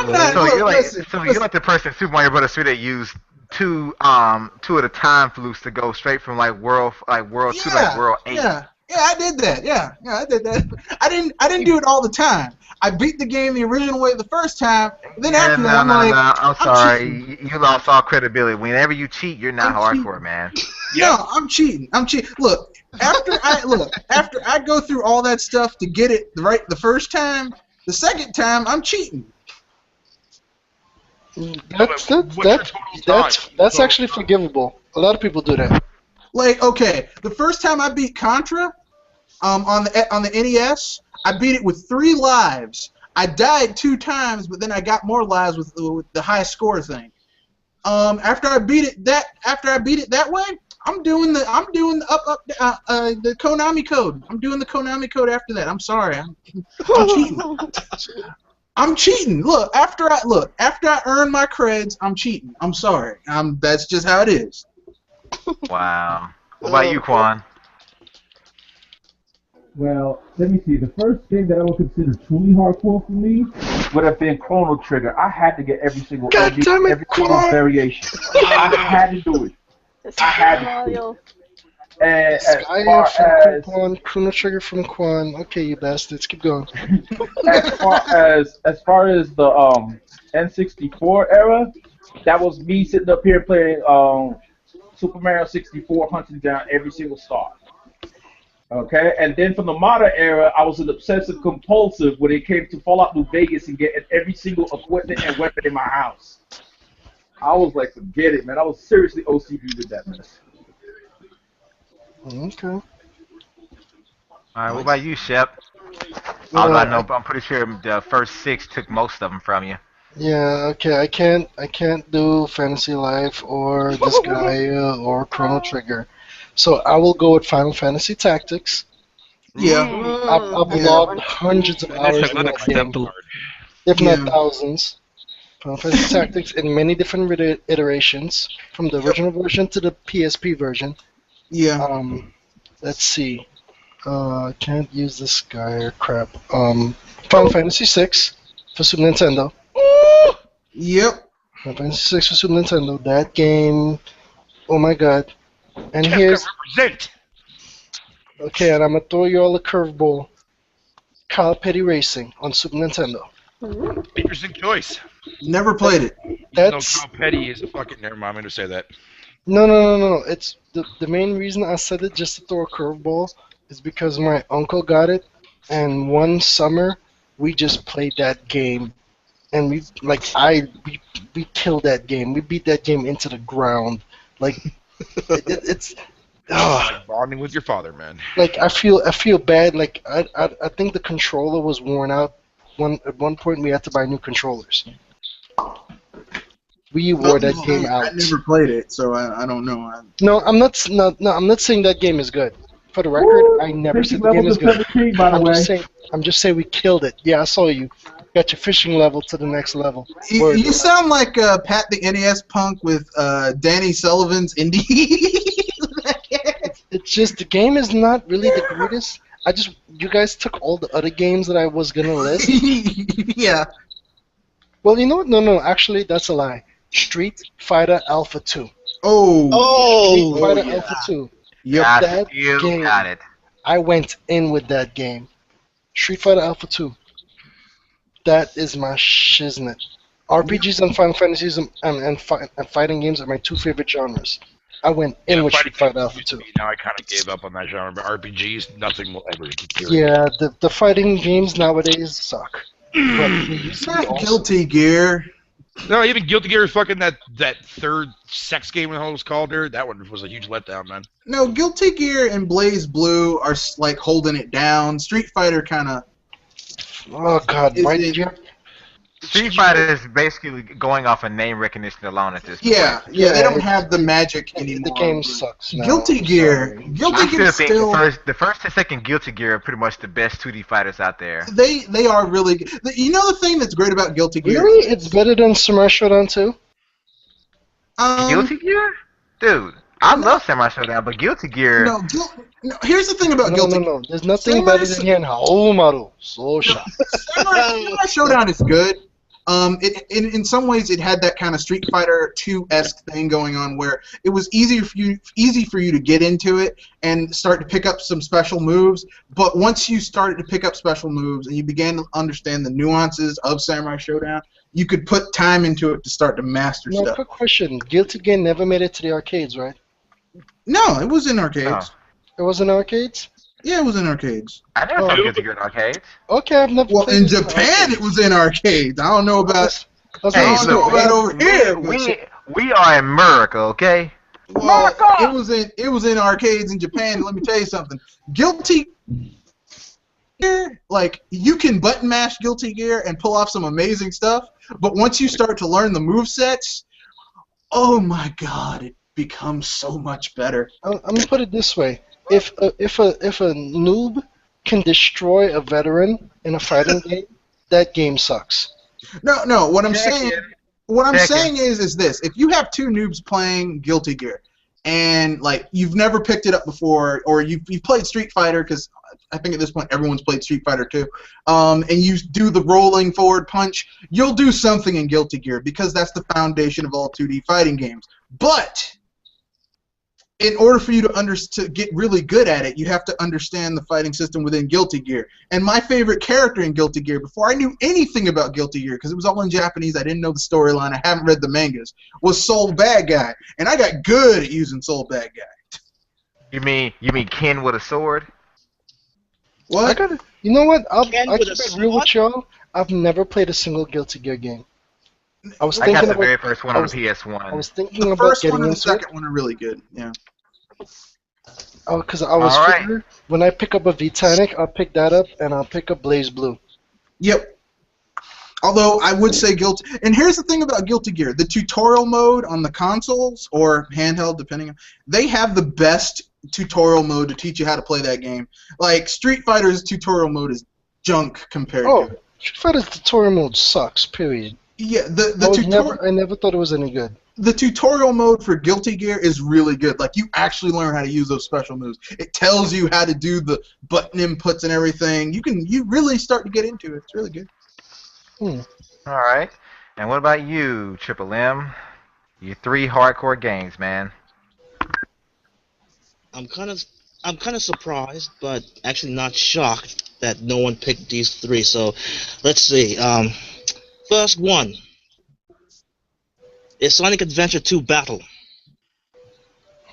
way. So you're like the person in Super Mario Bros. 3 that used two at a time flutes to go straight from world 2 to world 8. Yeah, I did that. Yeah, I did that. I didn't do it all the time. I beat the game the original way the first time. Then after that, I'm sorry. You lost all credibility. Whenever you cheat, you're not hardcore, man. No, I'm cheating. Look, after I go through all that stuff to get it right the first time, the second time I'm cheating. That's actually forgivable. A lot of people do that. Like, okay, the first time I beat Contra, on the NES, I beat it with 3 lives. I died 2 times, but then I got more lives with the high score thing. After I beat it that way, I'm doing the Konami code. I'm doing the Konami code after that. I'm sorry, I'm cheating. I'm cheating. Look, after I earn my creds, I'm cheating. I'm sorry. That's just how it is. Wow. What about you, Quan? Well, let me see. The first game that I would consider truly hardcore for me would have been Chrono Trigger. I had to get every single every single variation. I had to do it. I had to do it. And Sky from Chrono Trigger from Quan. Okay, you bastards, keep going. as far as the N64 era, that was me sitting up here playing Super Mario 64, hunting down every single star. Okay, and then from the modern era, I was an obsessive compulsive when it came to Fallout New Vegas and getting every single equipment and weapon in my house. I was like, forget it, man. I was seriously OCD with that mess. Okay. All right, what about you, Shep? Although I know, I'm pretty sure the first 6 took most of them from you. Yeah, okay. I can't do Fantasy Life or Disgaea or Chrono Trigger, so I will go with Final Fantasy Tactics. Yeah. I've logged hundreds of hours in that game, if not thousands. Final Fantasy Tactics in many different iterations, from the original version to the PSP version. Yeah. Let's see. Can't use this guy or crap. Final Fantasy VI for Super Nintendo. Yep. Final Fantasy VI for Super Nintendo. That game. Oh my god. And here's. Okay, and I'm gonna throw you all a curveball. Kyle Petty Racing on Super Nintendo. Interesting choice. Never played it. That's No, Kyle Petty is a fucking. Never mind, I'm going to say that. No. It's the main reason I said it just to throw a curveball is because my uncle got it, and one summer we just played that game, and we killed that game. We beat that game into the ground. Like it's. Like bonding with your father, man. Like I feel bad. Like I think the controller was worn out. At one point we had to buy new controllers. We wore that game out. I never played it, so I don't know. No, I'm not saying that game is good. For the record, I never said the game is good. I'm just saying we killed it. Yeah, I saw you. Got your fishing level to the next level. You sound like Pat the NES punk with Danny Sullivan's indie. It's just the game is not really the greatest. You guys took all the other games that I was gonna list. Yeah. Well, you know what? No, actually, that's a lie. Street Fighter Alpha 2. Oh. Street Fighter Alpha 2. Yep. That game. Got it. I went in with that game. Street Fighter Alpha 2. That is my shiznit. RPGs and Final Fantasies and fighting games are my 2 favorite genres. I went in with Street Fighter Alpha 2. Now I kind of gave up on that genre, but RPGs, nothing will ever be curious. Yeah, the fighting games nowadays suck. But it's not Guilty Gear. No, even Guilty Gear is fucking that third sex game, what it was called there. That one was a huge letdown, man. No, Guilty Gear and Blaze Blue are like holding it down. Street Fighter kind of. Oh god, why did you? Street Fighter is basically going off of name recognition alone at this point. Yeah, they don't have the magic anymore. The game sucks now. Guilty Gear still. The first and second Guilty Gear are pretty much the best 2D fighters out there. They are really good. You know the thing that's great about Guilty Gear? Really? It's better than Samurai Shodown 2? Guilty Gear? Dude, I love Samurai Shodown, but Guilty Gear... No, here's the thing about Guilty Gear. No, there's nothing better than hearing Haomaru. Samurai Shodown is good. In some ways, it had that kind of Street Fighter 2-esque thing going on, where it was easy for you to get into it and start to pick up some special moves. But once you started to pick up special moves and you began to understand the nuances of Samurai Shodown, you could put time into it to start to master stuff. Quick question: Guilty Gear never made it to the arcades, right? No, it was in arcades. Oh. It was in arcades. Yeah, it was in arcades. I never played Guilty Gear in arcades. Okay, I've never. Well, in Japan, it was in arcades. I don't know about. Hey, let's look, go right over here. we are in America, okay? Well, it was in arcades in Japan. Let me tell you something. Guilty Gear, like you can button mash Guilty Gear and pull off some amazing stuff, but once you start to learn the movesets, oh my god, it becomes so much better. I'm gonna put it this way: if a noob can destroy a veteran in a fighting game, that game sucks. No. What I'm saying is this: if you have two noobs playing Guilty Gear, and like you've never picked it up before, or you've played Street Fighter, because I think at this point everyone's played Street Fighter 2, and you do the rolling forward punch, you'll do something in Guilty Gear because that's the foundation of all 2D fighting games. But in order for you to get really good at it, you have to understand the fighting system within Guilty Gear. And my favorite character in Guilty Gear, before I knew anything about Guilty Gear, because it was all in Japanese, I didn't know the storyline, I haven't read the mangas, was Soul Bad Guy. And I got good at using Soul Bad Guy. You mean Ken with a sword? What? You know what? I keep it real with y'all. I've never played a single Guilty Gear game. I got the very first one on PS1. I was thinking the about first getting one and the into it. second one are really good. Yeah. Oh, because I was figuring when I pick up a V-Tonic, I'll pick that up and I'll pick up Blaze Blue. Yep. Although I would say Guilty, and here's the thing about Guilty Gear: the tutorial mode on the consoles or handheld, depending on, they have the best tutorial mode to teach you how to play that game. Like Street Fighter's tutorial mode is junk compared to it. Street Fighter's tutorial mode sucks. Period. Yeah, I never thought it was any good. The tutorial mode for Guilty Gear is really good. Like, you actually learn how to use those special moves. It tells you how to do the button inputs and everything. You really start to get into it. It's really good. All right. And what about you, Triple M? Your 3 hardcore games, man. I'm kind of surprised, but actually not shocked that no one picked these 3. So, let's see. First one is Sonic Adventure 2 Battle.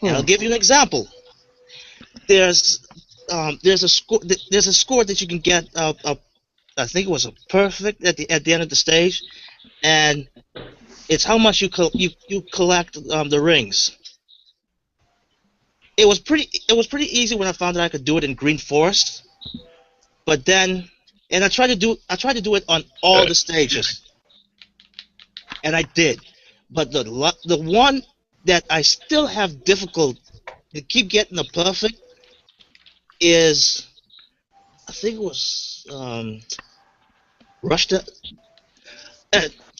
And I'll give you an example. There's a score that you can get. I think it was a perfect at the end of the stage, and it's how much you collect the rings. It was pretty easy when I found that I could do it in Green Forest, but then, and I tried to do it on all the stages, and I did. But the one that I still have difficult to keep getting the perfect is, I think it was Rush to.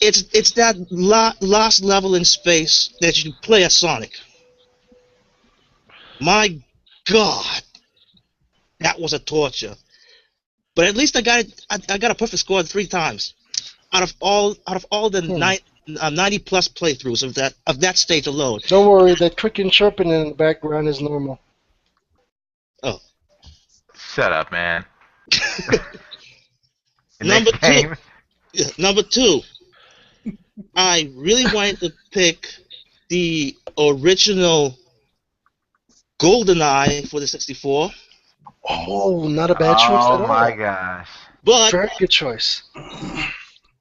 It's that last level in space that you play as Sonic. My God, that was a torture. But at least I got it. I got a perfect score 3 times out of all the 90 plus playthroughs of that stage alone. Don't worry, that cricket chirping in the background is normal. Oh. Shut up, man. Number two, I really wanted to pick the original GoldenEye for the 64. Oh, not a bad choice at all. Oh my gosh! But very good choice.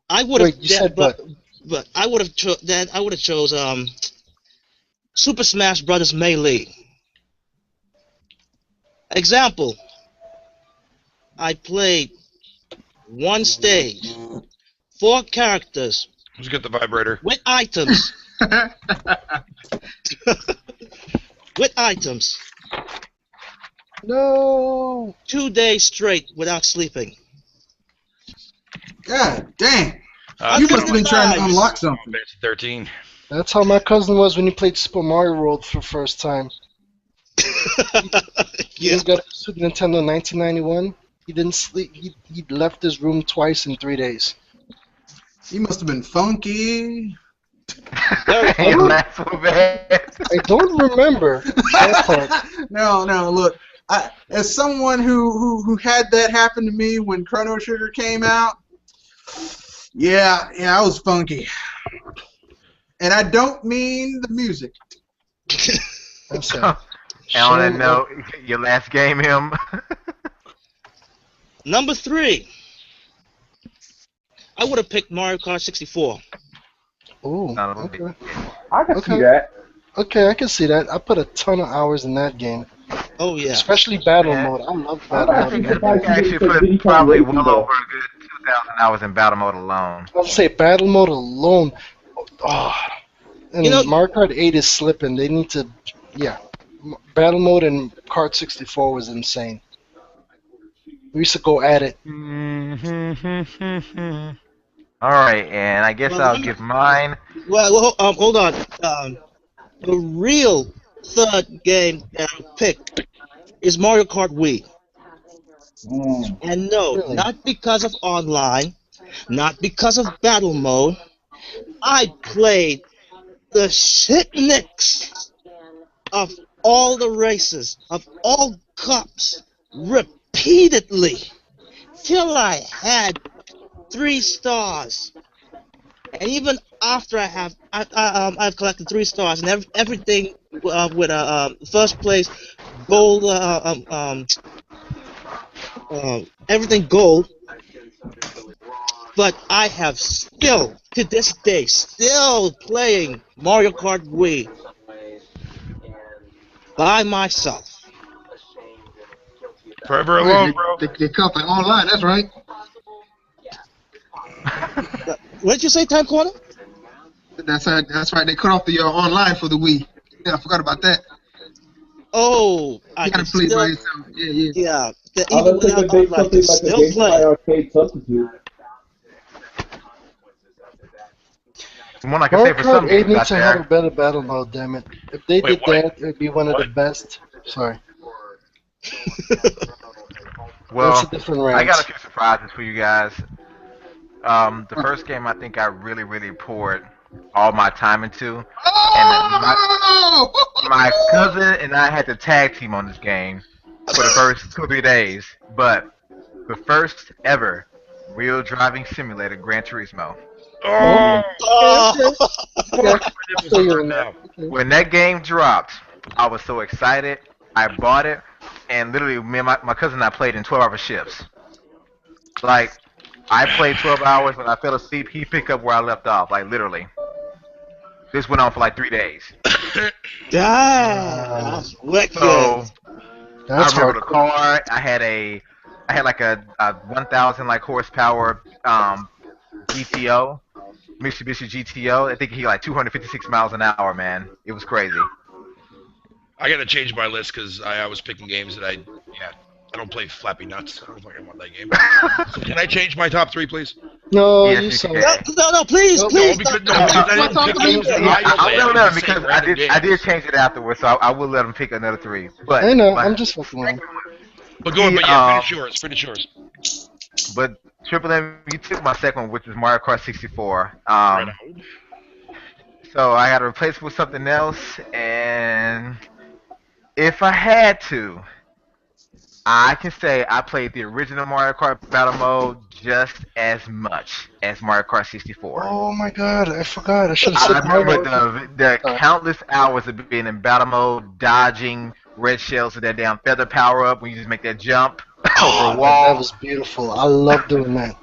I would have. Wait, you said but I would have chose Super Smash Brothers Melee. Example. I played one stage, 4 characters. Let's get the vibrator. With items. With items. No. 2 days straight without sleeping. God dang. You must have been trying to unlock something. 13. That's how my cousin was when he played Super Mario World for the first time. He got a Super Nintendo in 1991. He didn't sleep. He left his room twice in 3 days. He must have been funky. I don't remember that part. No. Look, as someone who had that happen to me when Chrono Trigger came out, yeah, I was funky. And I don't mean the music. I'm sorry. I want to know your last game, him. Number 3. I would have picked Mario Kart 64. Ooh, Not a okay. I can Okay. see that. Okay, I can see that. I put a ton of hours in that game, Oh yeah. especially battle Man, mode. I love I'm battle I mode. actually think in I that think surprised game. I you didn't actually say put Diddy Kong probably Racing well though. over a good 2,000 hours in battle mode alone. I'll say battle mode alone. Oh, and You know, Mario Kart 8 is slipping. They need to, yeah. Battle mode and Kart 64 was insane. We used to go at it. All right, and I guess well, I'll give mine. hold on. The real third game that I picked is Mario Kart Wii. And no, Really? not because of online, not because of battle mode. I played the shitnicks of all the races, of all cups, repeatedly, till I had 3 stars. And even after I've collected 3 stars and everything with first place gold, everything gold. But I have still, to this day, still playing Mario Kart Wii by myself. Forever Wait, alone, bro. they cut it online. That's right. What did you say, Time Corner? That's right. That's right. They cut off the online for the Wii. Yeah, I forgot about that. Oh, I You can gotta play still, by yourself. Yeah. yeah. I Even don't think without they made online, I something can like a still GameSpy play. arcade substitute. From what I can Mario say for Kart some 8 games needs out to have a there. better battle mode, damn it. If they Wait, did what? that, it'd be one of the What? best. Sorry. Well, That's a different I got a rant. few surprises for you guys. The first game I think I really poured all my time into, and Oh! my cousin and I had to tag team on this game for the first 2 or 3 days. But the first ever real driving simulator, Gran Turismo. Oh, Oh, Okay. my nipples So are you're hurt in now. there. When that game dropped, I was so excited. I bought it, and literally, me and my cousin and I played in 12-hour shifts. Like, I played 12 hours. When I fell asleep, he picked up where I left off. Like, literally. This went on for like 3 days. damn, that's wicked. So, That's I remember the hardcore. car. I had like a 1,000 like horsepower GTO, Mitsubishi GTO. I think he like 256 miles an hour, man. It was crazy. I gotta change my list because I was picking games that I don't play Flappy Nuts. I don't fucking want that game. Can I change my top 3, please? No, Yes, you you suck. can. No, please, Nope. please. because stop. I didn't pick games that I play. I will let him Just say because random I did games. change it afterwards, so I will let him pick another 3. But I know, my- I'm just fucking around. But go on, He, but yeah, finish yours. But Triple M, you took my second one, which is Mario Kart 64. Right on. So I had to replace it with something else, and if I had to, I can say I played the original Mario Kart Battle Mode just as much as Mario Kart 64. Oh my god, I forgot. I should have I said remember Mario. the countless hours of being in battle mode, dodging red shells with that damn feather power up when you just make that jump over a That wall. was beautiful. I love doing that.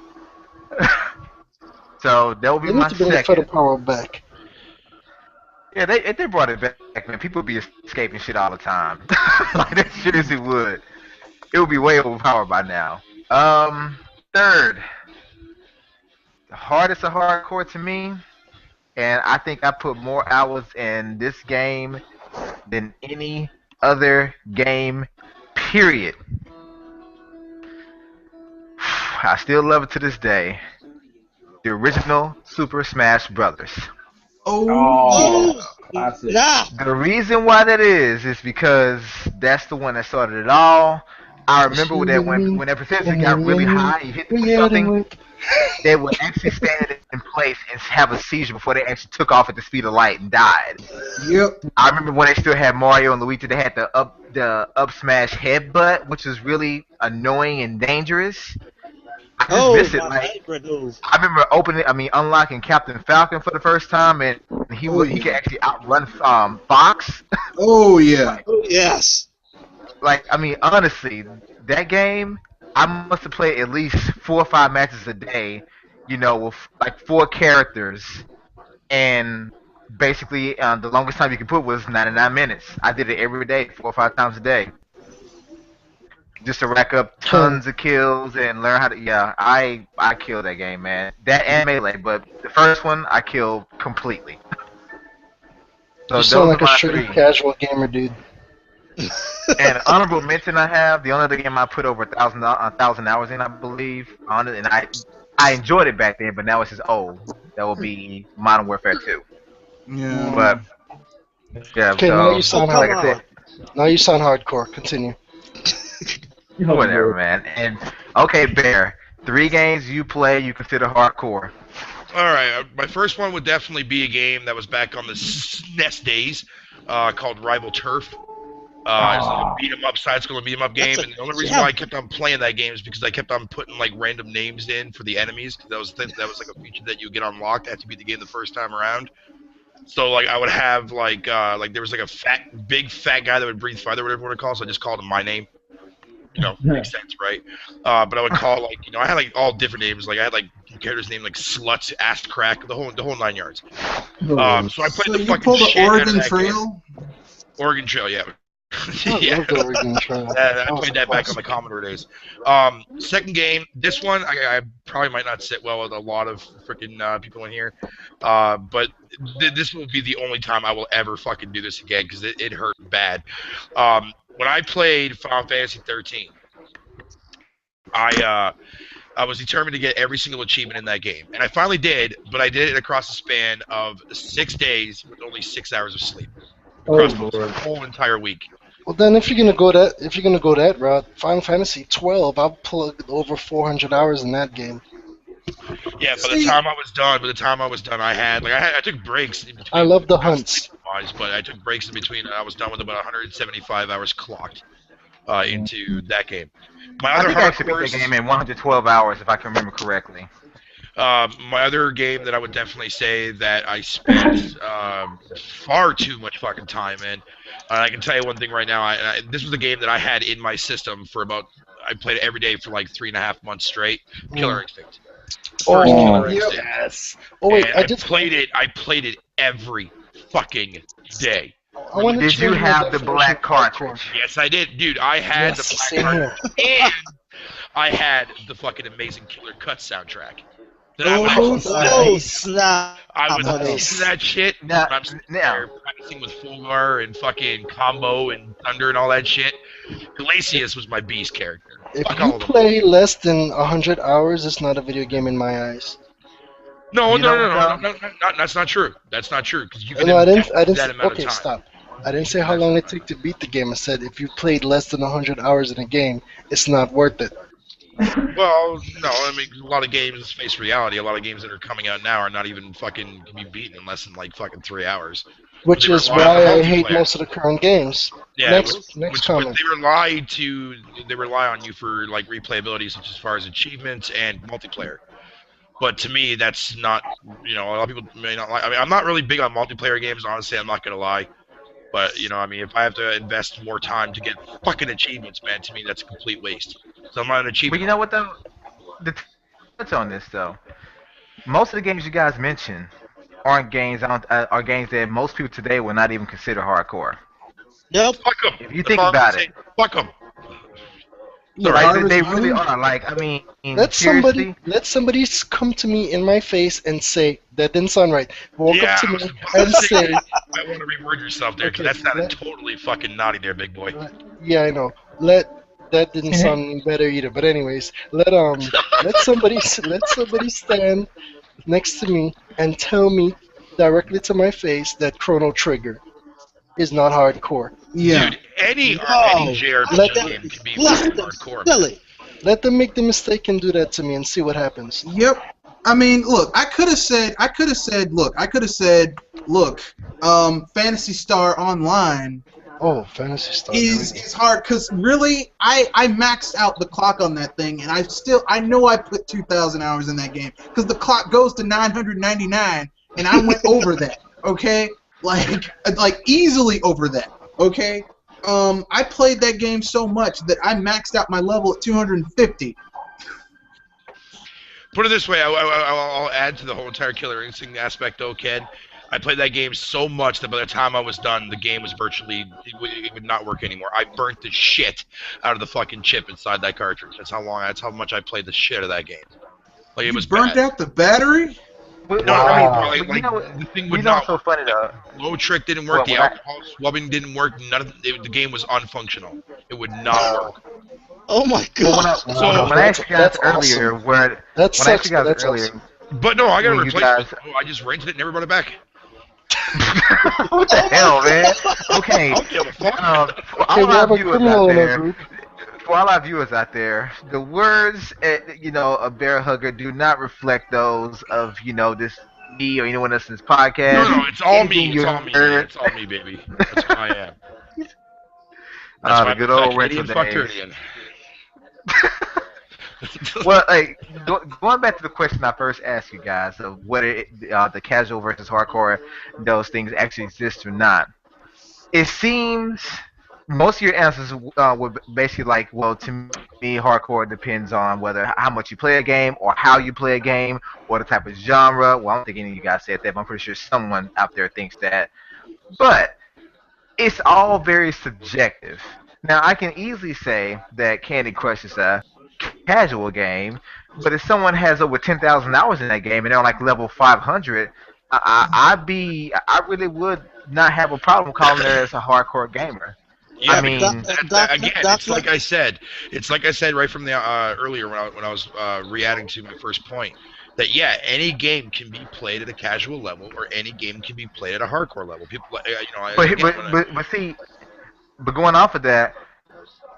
So that would be They my need to bring the feather second. power back. Yeah, they brought it back, man. People be escaping shit all the time. Like that seriously would. It would be way overpowered by now. Third, the hardest of hardcore to me, and I think I put more hours in this game than any other game, period. I still love it to this day. The original Super Smash Brothers. Oh, classic. Nah. The reason why that is because that's the one that started it all. I remember when that percentage got really high, you hit something, they would actually stand in place and have a seizure before they actually took off at the speed of light and died. Yep. I remember when they still had Mario and Luigi, they had the up smash headbutt, which was really annoying and dangerous. I just Oh, miss it. my Like favorite move. I remember unlocking Captain Falcon for the first time, and he could actually outrun Fox. Oh yeah. Oh, yes. Like, I mean, honestly, that game, I must have played at least 4 or 5 matches a day, with like 4 characters, and basically the longest time you could put was 99 minutes. I did it every day, 4 or 5 times a day, just to rack up tons of kills and learn how to. Yeah, I killed that game, man. That and Melee, but the first one I killed completely. So you sound like a straight casual gamer, dude. And honorable mention I have, the only other game I put over 1,000 hours in, I believe, on it, and I enjoyed it back then, but now it's just old. That will be Modern Warfare 2. Yeah. But yeah. Okay, so, now you sound like I said, now you sound hardcore. Continue. Whatever, man. And okay, Bear. 3 games you play you consider hardcore. All right, my first one would definitely be a game that was back on the SNES days, called Rival Turf. It's like a beat 'em up, side-scrolling beat 'em up game, and the only reason why I kept on playing that game is because I kept on putting like random names in for the enemies. Cause that was like a feature that you get unlocked after you beat the game the first time around. So like I would have like there was like a big fat guy that would breathe fire, whatever you want to call it, so I just called him my name. You know, makes sense, right? But I would call like I had like all different names. Like I had like characters named like Sluts, Ass Crack, the whole 9 yards. So I played the fucking shit out of Oregon that Trail. Game. Oregon Trail, yeah. I love the Oregon Trail. I played that back on the Commodore days. Second game, this one I probably might not sit well with a lot of freaking people in here, but this will be the only time I will ever fucking do this again because it hurt bad. When I played Final Fantasy 13, I was determined to get every single achievement in that game, and I finally did. But I did it across the span of 6 days with only 6 hours of sleep across the whole entire week. Well, then, if you're gonna go that route, Final Fantasy 12, I've plugged over 400 hours in that game. Yeah, by the time I was done, I took breaks. In between, I love the hunts. But I took breaks in between. I was done with about 175 hours clocked into that game. I think I actually beat the game in 112 hours, if I can remember correctly. My other game that I would definitely say that I spent far too much fucking time in. I can tell you one thing right now. This was a game that I had in my system for I played it every day for like 3.5 months straight. Killer Instinct. Killer Instinct. Yes. Oh wait, I played it every fucking day. Did you have the black cartridge? Yes, I did, dude. I had the black cartridge, and I had the fucking amazing Killer Cut soundtrack. I would listen to that shit. I'm sitting there practicing with Fulgar and fucking Combo and Thunder and all that shit. Glacius was my beast character. If you play less than 100 hours, it's not a video game in my eyes. No, that's not true. That's not true. Because you can I didn't. that amount of time. Stop. I didn't say how long it took to beat the game. I said if you played less than 100 hours in a game, it's not worth it. Well, no, I mean, a lot of games, let's face reality, a lot of games that are coming out now are not even fucking can be beaten in less than like fucking 3 hours. Which is why I hate most of the current games. Yeah, next comment. They rely on you for like replayability, such as far as achievements and multiplayer. But to me, that's not, a lot of people may not like. I mean, I'm not really big on multiplayer games, honestly. I'm not gonna lie. But I mean, if I have to invest more time to get fucking achievements, man, to me that's a complete waste. So I'm not an achievement. But you know what though? What's on this though? Most of the games you guys mentioned aren't games. Are games that most people today will not even consider hardcore. Nope. Fuck them. If you think about it. Fuck them. Right, they really are. Like, I mean, let somebody come to me in my face and say that didn't sound right. Walk up to me and say. You might want to reword yourself there, because that sounded totally fucking naughty there, big boy. Yeah, I know. That didn't sound any better either. But anyways, let somebody stand next to me and tell me directly to my face that Chrono Trigger is not hardcore. Yeah. Dude, any JRPG game can be hardcore. Silly. Let them make the mistake and do that to me and see what happens. Yep. I mean, look, I could have said, Phantasy Star Online. Oh, Phantasy Star is hard because really, I maxed out the clock on that thing, and I know I put 2,000 hours in that game because the clock goes to 999, and I went over that. Okay, like easily over that. Okay, I played that game so much that I maxed out my level at 250. Put it this way, I'll add to the whole entire Killer Instinct aspect, though, Ken. I played that game so much that by the time I was done, the game was virtually, it would not work anymore. I burnt the shit out of the fucking chip inside that cartridge. That's how much I played the shit of that game. Like, it was burnt bad. out the battery? No, I mean, the thing would not. So funny though. Low trick didn't work. The alcohol swabbing didn't work. The game was unfunctional. It would not work. Oh my god! When I asked you guys earlier, but no, I got a replacement. I just rented it and never brought it back. What the hell, man? Okay. For all our viewers out there, the words, a bear hugger do not reflect those of, this me or anyone else in this podcast. No, it's all me. It's all me. It's all me, baby. That's who I am. The good old retro days. Well, going back to the question I first asked you guys of whether the casual versus hardcore, those things actually exist or not. It seems most of your answers were basically like, well, to me, hardcore depends on how much you play a game or how you play a game or the type of genre. Well, I don't think any of you guys said that, but I'm pretty sure someone out there thinks that. But it's all very subjective. Now, I can easily say that Candy Crush is a casual game, but if someone has over 10,000 hours in that game and they're on like level 500, I really would not have a problem calling it as a hardcore gamer. Yeah, I mean, again, it's like I said. It's like I said right from the earlier when I was re-adding to my first point. That any game can be played at a casual level, or any game can be played at a hardcore level. People, But going off of that,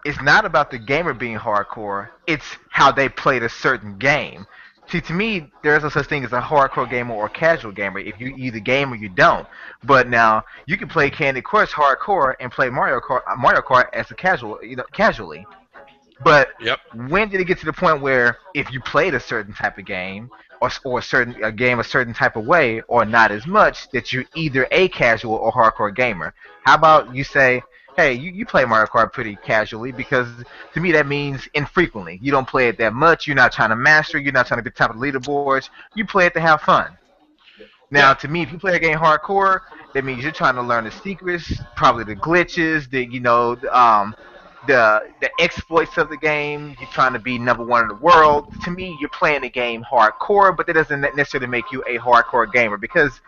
it's not about the gamer being hardcore. It's how they played a certain game. See, to me, there's no such thing as a hardcore gamer or a casual gamer. If you either game or you don't. But now you can play Candy Crush hardcore and play Mario Kart as a casually. But when did it get to the point where if you played a certain type of game or a game a certain type of way or not as much, that you're either a casual or hardcore gamer? How about you say, hey, you play Mario Kart pretty casually, because to me that means infrequently. You don't play it that much. You're not trying to master. You're not trying to be top of the leaderboards. You play it to have fun. Now, to me, if you play a game hardcore, that means you're trying to learn the secrets, probably the glitches, the exploits of the game. You're trying to be number one in the world. To me, you're playing the game hardcore, but that doesn't necessarily make you a hardcore gamer, because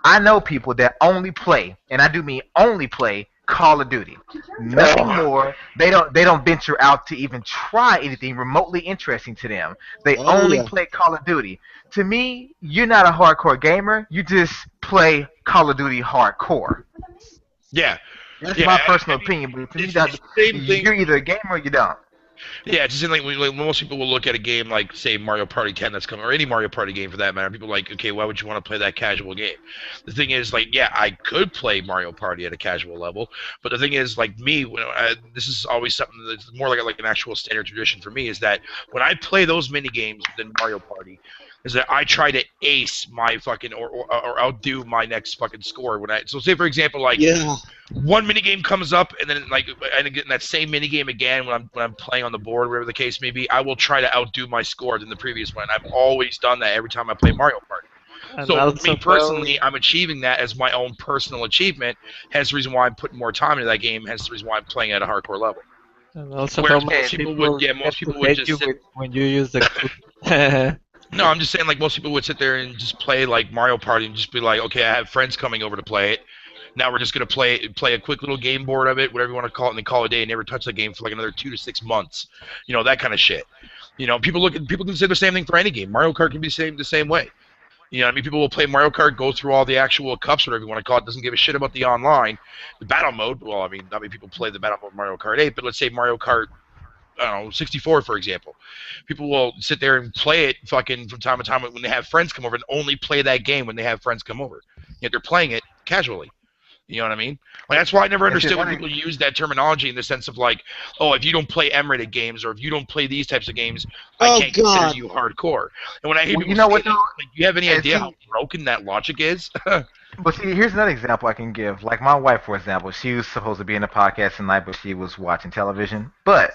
I know people that only play, and I do mean only play, Call of Duty. Nothing more. They don't venture out to even try anything remotely interesting to them. They only play Call of Duty. To me, you're not a hardcore gamer. You just play Call of Duty hardcore. Yeah. That's my personal opinion, but to me, you're either a gamer or you don't. Yeah, it's just like most people will look at a game like, say, Mario Party 10 that's coming, or any Mario Party game for that matter. People are like, okay, why would you want to play that casual game? The thing is, like, I could play Mario Party at a casual level, but the thing is, like me, this is always something that's more like an actual standard tradition for me, is that when I play those mini games within Mario Party, is that I try to ace my fucking or outdo my next fucking score so say for example one mini game comes up and then and get in that same mini game again when I'm playing on the board, whatever the case may be, I will try to outdo my score than the previous one. I've always done that every time I play Mario Party. And so for me personally, I'm achieving that as my own personal achievement. Hence the reason why I'm putting more time into that game. Hence the reason why I'm playing at a hardcore level. And also, most people would just when you use the. No, I'm just saying, like, most people would sit there and just play, like, Mario Party and just be like, okay, I have friends coming over to play it. Now we're just going to play a quick little game board of it, whatever you want to call it, and then call it a day and never touch the game for, like, another 2 to 6 months. You know, that kind of shit. You know, people can say the same thing for any game. Mario Kart can be the same way. You know what I mean? People will play Mario Kart, go through all the actual cups, whatever you want to call it, doesn't give a shit about the online. The battle mode, well, I mean, not many people play the battle mode Mario Kart 8, but let's say Mario Kart, I don't know, 64, for example. People will sit there and play it fucking from time to time when they have friends come over, and only play that game when they have friends come over. Yet they're playing it casually. You know what I mean? Like, that's why I never understood when people use that terminology in the sense of like, oh, if you don't play M-rated games or if you don't play these types of games, I can't consider you hardcore. And when I hear people say that, like, do you have any idea how broken that logic is? But see, here's another example I can give. Like my wife, for example, she was supposed to be in the podcast tonight, but she was watching television. But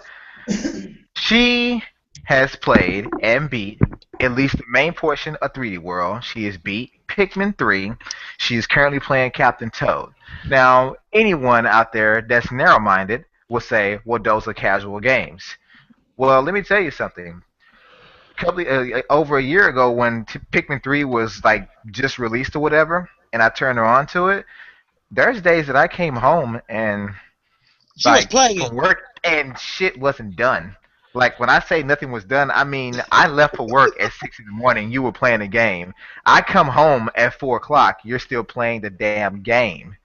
she has played and beat at least the main portion of 3D World. She has beat Pikmin 3. She is currently playing Captain Toad. Now, anyone out there that's narrow-minded will say, well, those are casual games. Well, let me tell you something. Over a year ago, when Pikmin 3 was like just released or whatever, and I turned her on to it, there's days that I came home and She was playing from it. work and shit wasn't done. Like when I say nothing was done, I mean I left for work at 6 in the morning. You were playing a game. I come home at 4 o'clock. You're still playing the damn game.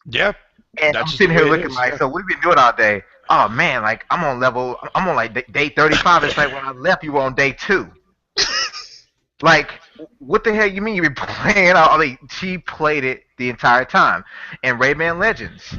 Yeah. And I'm sitting here looking like, so what have you been doing all day? Oh man, like I'm on like day 35. It's like when I left, you were on day 2. Like, what the hell you mean you've been playing all day? She played it the entire time. And Rayman Legends,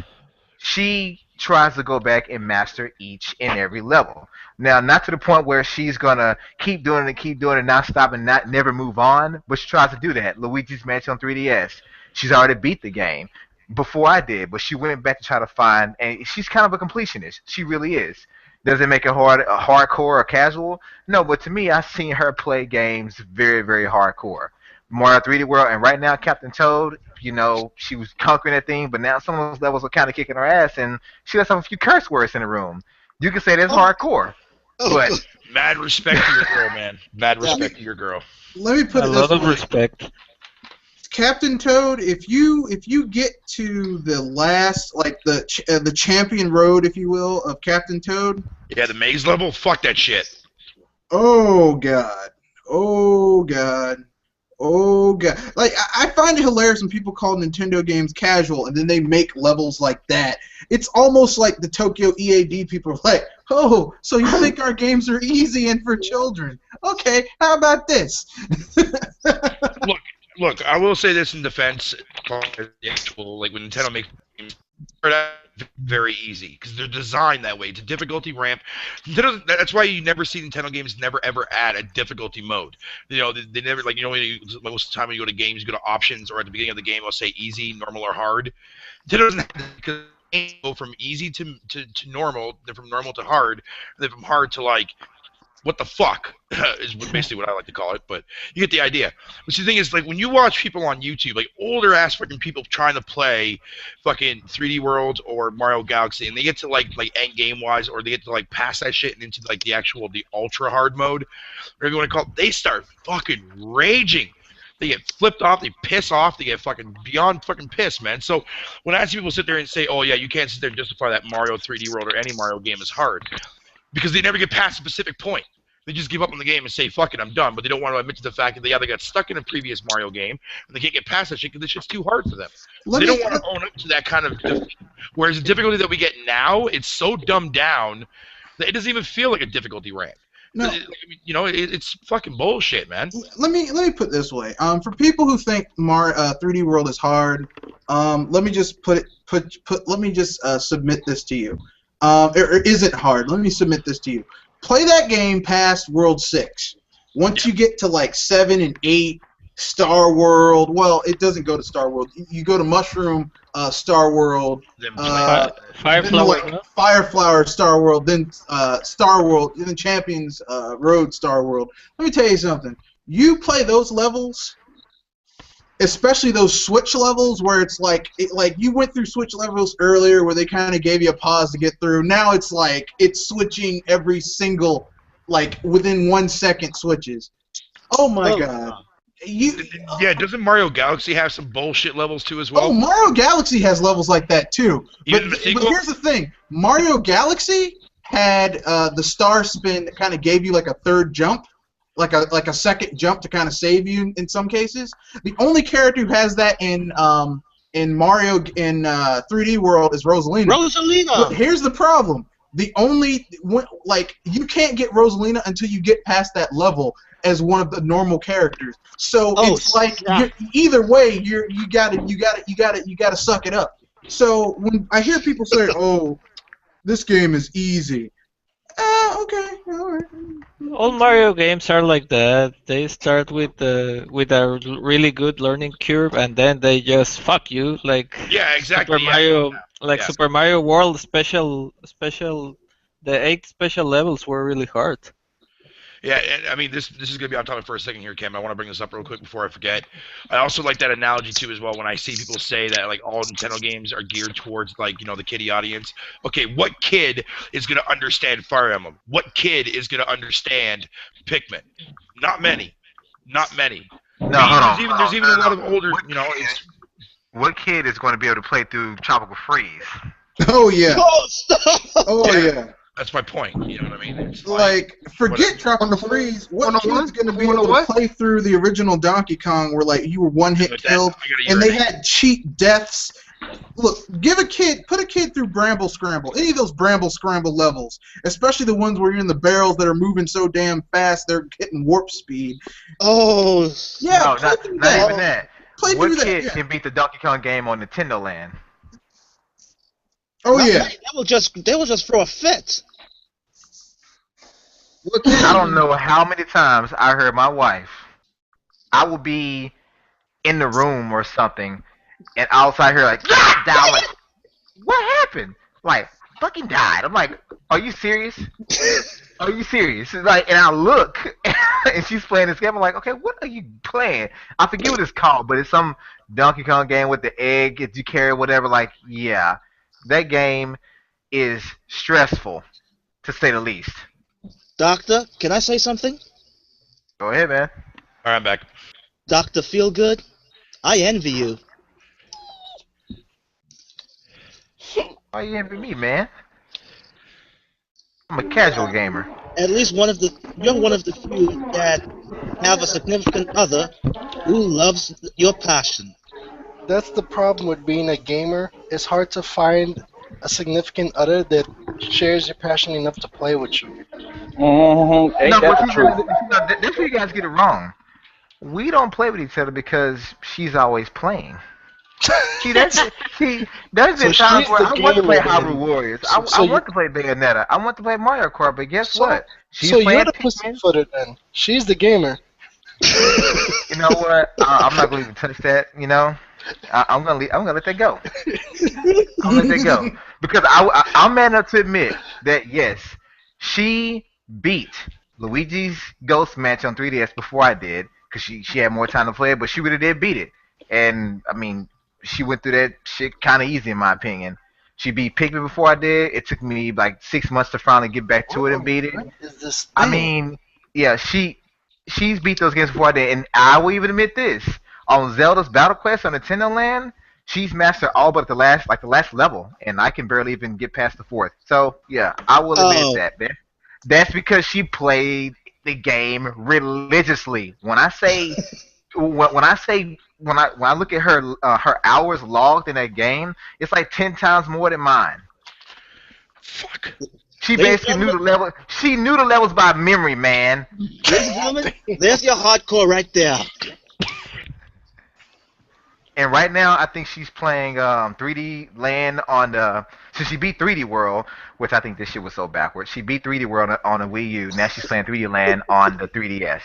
she tries to go back and master each and every level. Now, not to the point where she's gonna keep doing it, not stop and not never move on, but she tries to do that. Luigi's Mansion on 3DS, she's already beat the game before I did, but she went back to try to find, and she's kind of a completionist. She really is. Does it make it hardcore or casual? No, but to me, I've seen her play games very, very hardcore. Mario 3D World, and right now, Captain Toad, you know, she was conquering that thing, but now some of those levels are kind of kicking her ass, and she does have a few curse words in the room. You can say that's hardcore, but mad respect to your girl, man. Mad respect to your girl. Let me put A it lot this of way. respect. Captain Toad, if you get to the last, like the champion road, if you will, of Captain Toad. Yeah, the maze level. Fuck that shit. Oh god. Oh god. Oh god. Like I find it hilarious when people call Nintendo games casual and then they make levels like that. It's almost like the Tokyo EAD people are like, oh, so you think our games are easy and for children? Okay, how about this? Look, I will say this in defense. The actual, like when Nintendo makes games, they're very easy because they're designed that way. It's a difficulty ramp. Nintendo, that's why you never see Nintendo games never ever add a difficulty mode. You know, they never, like, you know, most of the time when you go to games, you go to options, or at the beginning of the game, I'll say easy, normal, or hard. Nintendo doesn't have that, because they go from easy to normal, then from normal to hard, and then from hard to like, what the fuck is basically what I like to call it, but you get the idea. But the thing is, like, when you watch people on YouTube, like older ass fucking people trying to play fucking 3D World or Mario Galaxy, and they get to like end game wise, or they get to like pass that shit and into like the ultra hard mode, whatever you want to call it, they start fucking raging. They get flipped off, they piss off, they get fucking beyond fucking pissed, man. So when I see people sit there and say, oh yeah, you can't sit there and justify that Mario 3D World or any Mario game is hard, because they never get past a specific point. They just give up on the game and say, fuck it, I'm done. But they don't want to admit to the fact that they either got stuck in a previous Mario game and they can't get past that shit because this shit's too hard for them. They don't want to own up to that kind of defeat. Whereas the difficulty that we get now, it's so dumbed down that it doesn't even feel like a difficulty ramp. No. You know, it's fucking bullshit, man. Let me put it this way. For people who think 3D World is hard, let me just submit this to you. Or isn't hard. Let me submit this to you. Play that game past World 6. Once you get to like 7 and 8, Star World. Well, it doesn't go to Star World. You go to Mushroom Star World. Fireflower Star World. Then Star World. Then Champions Road Star World. Let me tell you something. You play those levels, especially those Switch levels where it's like you went through Switch levels earlier where they kind of gave you a pause to get through. Now it's like it's switching every single, like within 1 second switches. Oh my god. Yeah, doesn't Mario Galaxy have some bullshit levels too as well? Oh, Mario Galaxy has levels like that too. But here's the thing. Mario Galaxy had the star spin that kind of gave you like a third jump. Like a second jump to kind of save you in some cases. The only character who has that in Mario in 3D World is Rosalina. But here's the problem: you can't get Rosalina until you get past that level as one of the normal characters. So it's like either way, you gotta suck it up. So when I hear people say, "Oh, this game is easy," okay, all right. All Mario games are like that. They start with a really good learning curve, and then they just fuck you. Like exactly. Super Mario World special. The 8 special levels were really hard. Yeah, and I mean this is gonna be on topic for a second here, Cam. I want to bring this up real quick before I forget. I also like that analogy too as well when I see people say that like all Nintendo games are geared towards like, you know, the kiddie audience. Okay, what kid is gonna understand Fire Emblem? What kid is gonna understand Pikmin? Not many. Not many. No, hold on. There's even a lot of older, you know. What kid is going to be able to play through Tropical Freeze? Oh yeah. Oh, stop! Oh yeah. That's my point. You know what I mean? It's like forget Tropical Freeze. What kid's going to be able to play through the original Donkey Kong where like you were one hit killed and they had cheat deaths? Look, put a kid through Bramble Scramble, any of those Bramble Scramble levels, especially the ones where you're in the barrels that are moving so damn fast they're hitting warp speed. Oh, yeah, no, not even that. What kid yeah. can beat the Donkey Kong game on Nintendo Land? Oh yeah, they will just throw a fit. I don't know how many times I heard my wife. I will be in the room or something, and outside her like, down, like, what happened? Like, fucking died. I'm like, are you serious? Are you serious? Like, and I look, and she's playing this game. I'm like, okay, what are you playing? I forget what it's called, but it's some Donkey Kong game with the egg that you carry, whatever. Like, yeah, that game is stressful, to say the least. Doctor, can I say something? Go ahead, man. All right, I'm back. Dr. Feelgood, I envy you. Why you envy me, man? I'm a casual gamer. At least you're one of the few that have a significant other who loves your passion. That's the problem with being a gamer. It's hard to find a significant other that shares your passion enough to play with you. Ain't No, that but the truth? that's where you guys get it wrong. We don't play with each other because she's always playing. See, there's been times where I want to play Hyrule Warriors. I want to play Bayonetta. I want to play Mario Kart, but guess what? She's so playing you're the pussyfooter then. She's the gamer. You know what? I'm not going to even touch that. You know, I'm gonna let that go. I'm gonna let that go because I'm man enough to admit that yes, she beat Luigi's Ghost Match on 3DS before I did because she had more time to play it, but she really did beat it. And I mean, she went through that shit kind of easy in my opinion. She beat Pikmin before I did. It took me like 6 months to finally get back to it and beat it. I mean, yeah, she's beat those games before I did, and I will even admit this: on Zelda's Battle Quest on Nintendo Land, she's mastered all but the last level, and I can barely even get past the 4th. So yeah, I will admit that, man. That's because she played the game religiously. When I look at her hours logged in that game, it's like 10 times more than mine. Fuck. She basically knew the level. She knew the levels by memory, man. Ladies and gentlemen, there's your hardcore right there. And right now, I think she's playing 3D Land on the. So she beat 3D World, which I think this shit was so backwards. She beat 3D World on a Wii U. Now she's playing 3D Land on the 3DS.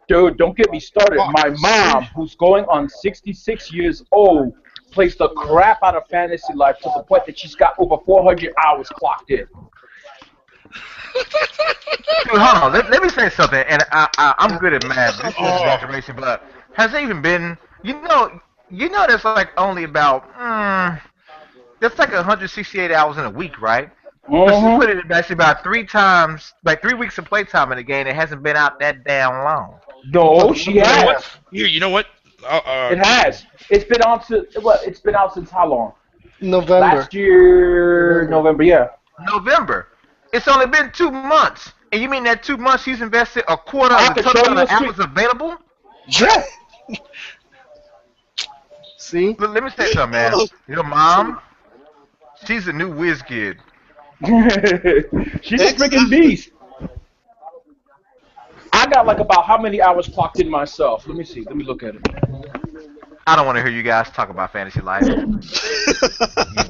Dude, don't get me started. My mom, who's going on 66 years old, plays the crap out of Fantasy Life to the point that she's got over 400 hours clocked in. Dude, hold on. Let me say something. And I'm good at math. This is an exaggeration, but has there even been? You know, there's like only about that's like 168 hours in a week, right? But she put it actually about 3 times, like 3 weeks of playtime in the game. It hasn't been out that damn long. No, she has. Here, you know what? It has. It's been on It's been out since how long? November. Last year, November. Yeah. November. It's only been 2 months, and you mean that 2 months she's invested a quarter of the total amount of hours available? Yeah. See? But let me say something, man. Your mom, she's a new whiz kid. She's a freaking beast. I got like about how many hours clocked in myself? Let me see. Let me look at it. I don't want to hear you guys talk about Fantasy Life. You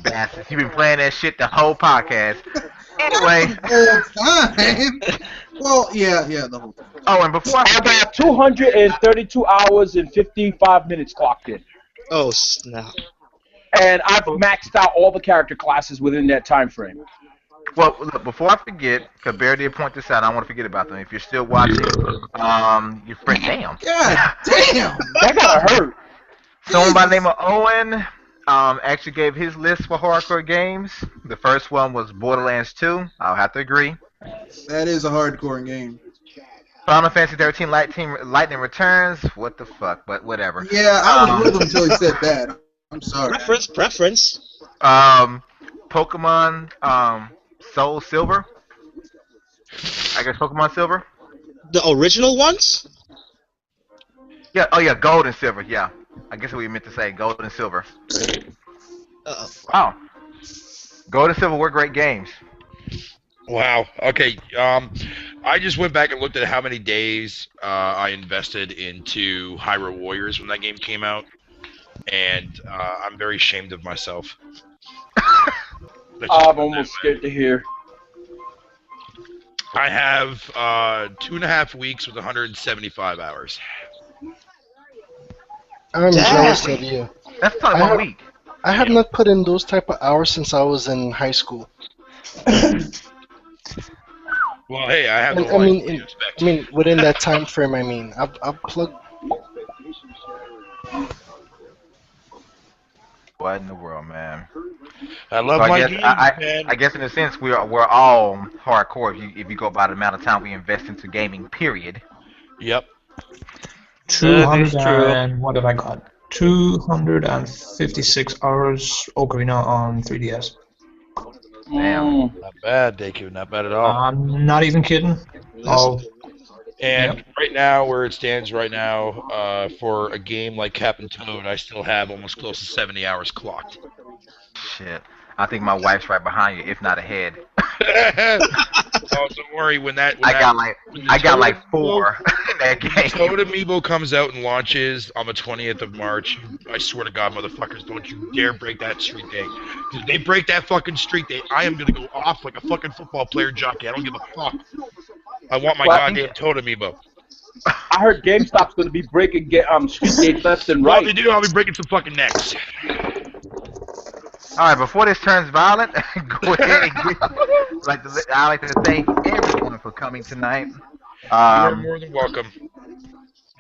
bastards. You've been playing that shit the whole podcast. Anyway. The whole time. Well, yeah, the whole time. Oh, and before I got 232 hours and 55 minutes clocked in. Oh, snap. And I've maxed out all the character classes within that time frame. Well, look, before I forget, because Bear did point this out, I don't want to forget about them. If you're still watching, your friend, damn. God damn! That gotta hurt. Someone by the name of Owen actually gave his list for hardcore games. The first one was Borderlands 2. I'll have to agree. That is a hardcore game. Final Fantasy 13 Lightning Returns. What the fuck? But whatever. Yeah, I was with him until he said that. I'm sorry. Preference. Pokemon Soul Silver. I guess Pokemon Silver. The original ones? Yeah. Oh yeah, Gold and Silver. Yeah. I guess what we meant to say, Gold and Silver. Wow. Gold and Silver were great games. Wow. Okay. I just went back and looked at how many days I invested into Hyrule Warriors when that game came out, and I'm very ashamed of myself. I'm almost scared to hear. I have 2.5 weeks with 175 hours. I'm jealous of you. That's probably 1 week. I have not put in those type of hours since I was in high school. Well, hey, I have I mean, within that time frame, I mean, I've plugged. What in the world, man? I love So my guess, games, man. I guess in a sense we're all hardcore if you go by the amount of time we invest into gaming. Period. Yep. 200 and what have I got? 256 hours Ocarina on 3DS. Damn. Not bad, Deku. Not bad at all. I'm not even kidding. And right now, where it stands right now, for a game like Captain Toad, I still have almost close to 70 hours clocked. Shit. I think my wife's right behind you, if not ahead. Oh, don't worry. I got like 4 in that game. Toad Amiibo comes out and launches on the 20th of March. I swear to God, motherfuckers, don't you dare break that streak day. If they break that fucking streak day, I am gonna go off like a fucking football player jockey. I don't give a fuck. I want my goddamn Toad Amiibo. I heard GameStop's gonna be breaking street gates left and right. Well, they do. I'll be breaking some fucking necks. All right, before this turns violent, go ahead and I'd like to thank everyone for coming tonight. You're more than welcome.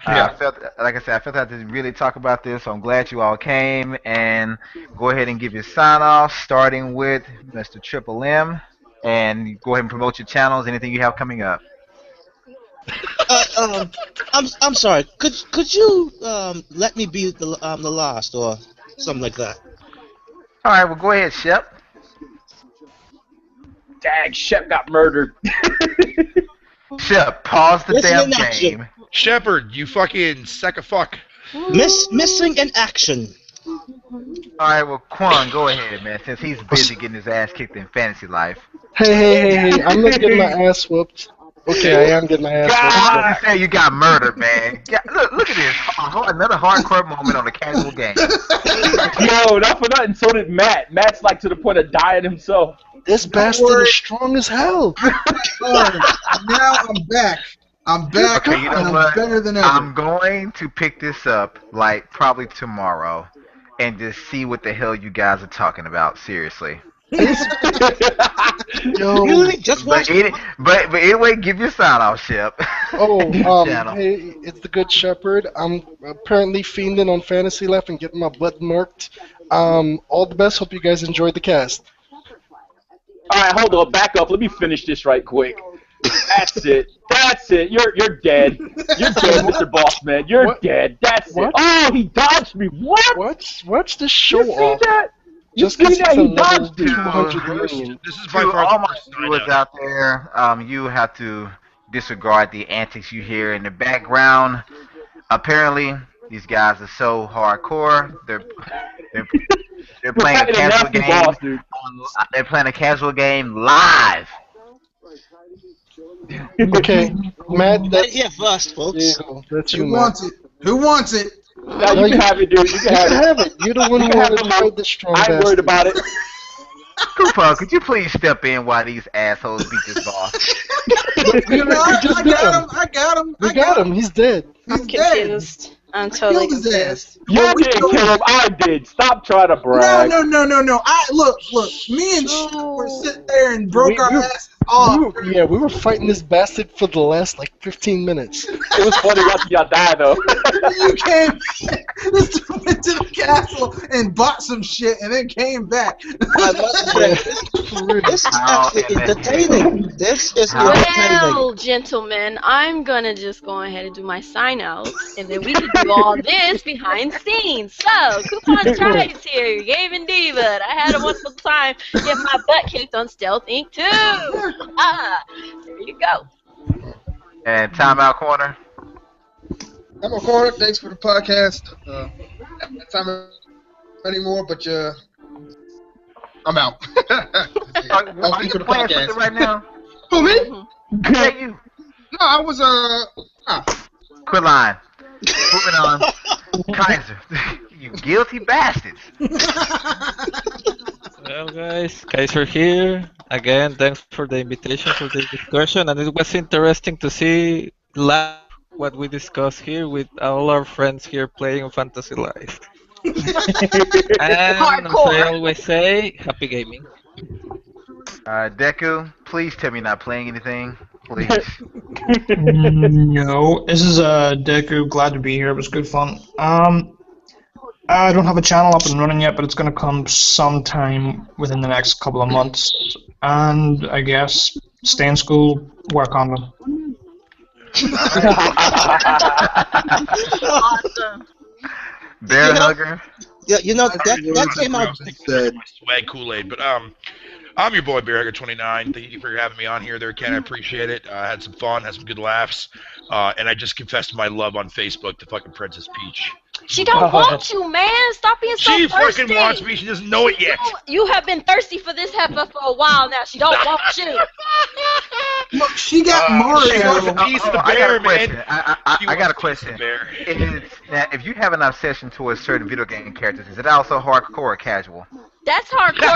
I felt I felt I had to really talk about this, so I'm glad you all came. And go ahead and give your sign-off, starting with Mr. Triple M, and go ahead and promote your channels, anything you have coming up. I'm sorry. Could you let me be the last or something like that? All right, well, go ahead, Shep. Dag, Shep got murdered. Shep, pause the damn game. Shepard, you fucking sack of fuck. Missing in action. All right, well, Quan, go ahead, man, since he's busy getting his ass kicked in fantasy life. Hey, I'm not getting my ass whooped. Okay, I am getting my ass whooped. You say you got murdered, man. Look at this. Another hardcore moment on a casual game. Yo, not for nothing, so did Matt. Matt's like to the point of dying himself. This bastard is strong as hell. Now I'm back. I'm back, Okay, you know and what? I'm better than ever. I'm going to pick this up, like, probably tomorrow, and just see what the hell you guys are talking about, seriously. Yo, really? Just watch but anyway, give your sign off, Shep. Hey, it's the Good Shepherd. I'm apparently fiending on Fantasy Life and getting my butt murked. All the best. Hope you guys enjoyed the cast. Alright, hold on, back up. Let me finish this right quick. That's it. You're dead. You're dead, Mr. Bossman. You're dead. That's it. Oh, he dodged me. What? Watch this show off. See that? Just you because see that? he's He a level dodged me. 200 million. This is by To far all the my worst sign viewers ever. out there, you have to disregard the antics you hear in the background. Apparently, these guys are so hardcore. They're playing a casual game. They're playing a casual game live. Okay, Matt, that's here first, folks. That's you, Who Matt. wants it? Who wants it? Now you can have it, dude. You can have it. You're the one who wanted to fight the strong I ain't worried bastard. about it. Koopa, could you please step in while these assholes beat this boss? You know, just I got him. We got him. He's dead. I'm confused. I'm totally confused. You did kill him. I did. Stop trying to brag. No. Look. Me and Shaq were sitting there and broke our asses off. We were fighting this bastard for the last like 15 minutes. It was funny watching y'all die though. You came. This dude went to the castle and bought some shit and then came back. I must say, this is actually entertaining. This is entertaining. Well, gentlemen, I'm gonna just go ahead and do my sign out, and then we can do all this behind scenes. So, Coupon Strides here, Game Diva. I had a wonderful time getting my butt kicked on Stealth Inc. 2. There you go. And Timeout Corner. I'm on corner. Thanks for the podcast. Not time anymore, but I'm out. Are you playing something right now? Who, me? Yeah, you. No, I was Quit lying. Moving on. Kaiser, you guilty bastards. Well, guys, Kaiser here. Again, thanks for the invitation for this discussion, and it was interesting to see live what we discussed here with all our friends here playing Fantasy Life. And as I always say, happy gaming. Deku, please tell me you're not playing anything. Please. No, this is Deku. Glad to be here. It was good fun. I don't have a channel up and running yet, but it's gonna come sometime within the next couple of months. And I guess stay in school, work on them. Awesome. Bear Hugger. Yeah, that came out. Swag Kool-Aid, but I'm your boy Bearhugger29. Thank you for having me on here, there, Ken. I appreciate it. I had some fun, had some good laughs, and I just confessed my love on Facebook to fucking Princess Peach. She don't want you, man. Stop being so She thirsty. fucking wants me. She doesn't know it yet. You have been thirsty for this heifer for a while now. She don't want you. Look, she got Mario. She wants a piece of the bear, man. I got a question. Now, if you have an obsession towards certain video game characters, is it also hardcore or casual? That's hardcore.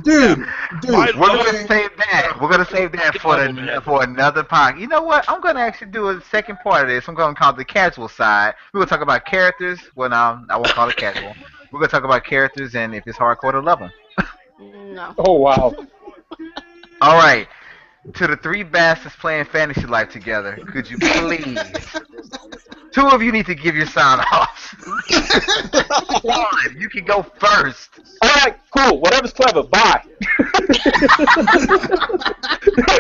Dude. We're gonna save that. We're gonna save that for another podcast. You know what? I'm gonna actually do a second part of this. I'm gonna call it the casual side. We're gonna talk about characters. Well, no, I won't call it casual. We're gonna talk about characters and if it's hardcore to love them. No. Oh wow. All right. To the three bastards playing Fantasy Life together, could you please? Two of you need to give your sign offs. One, you can go first. All right, cool. Whatever's clever. Bye.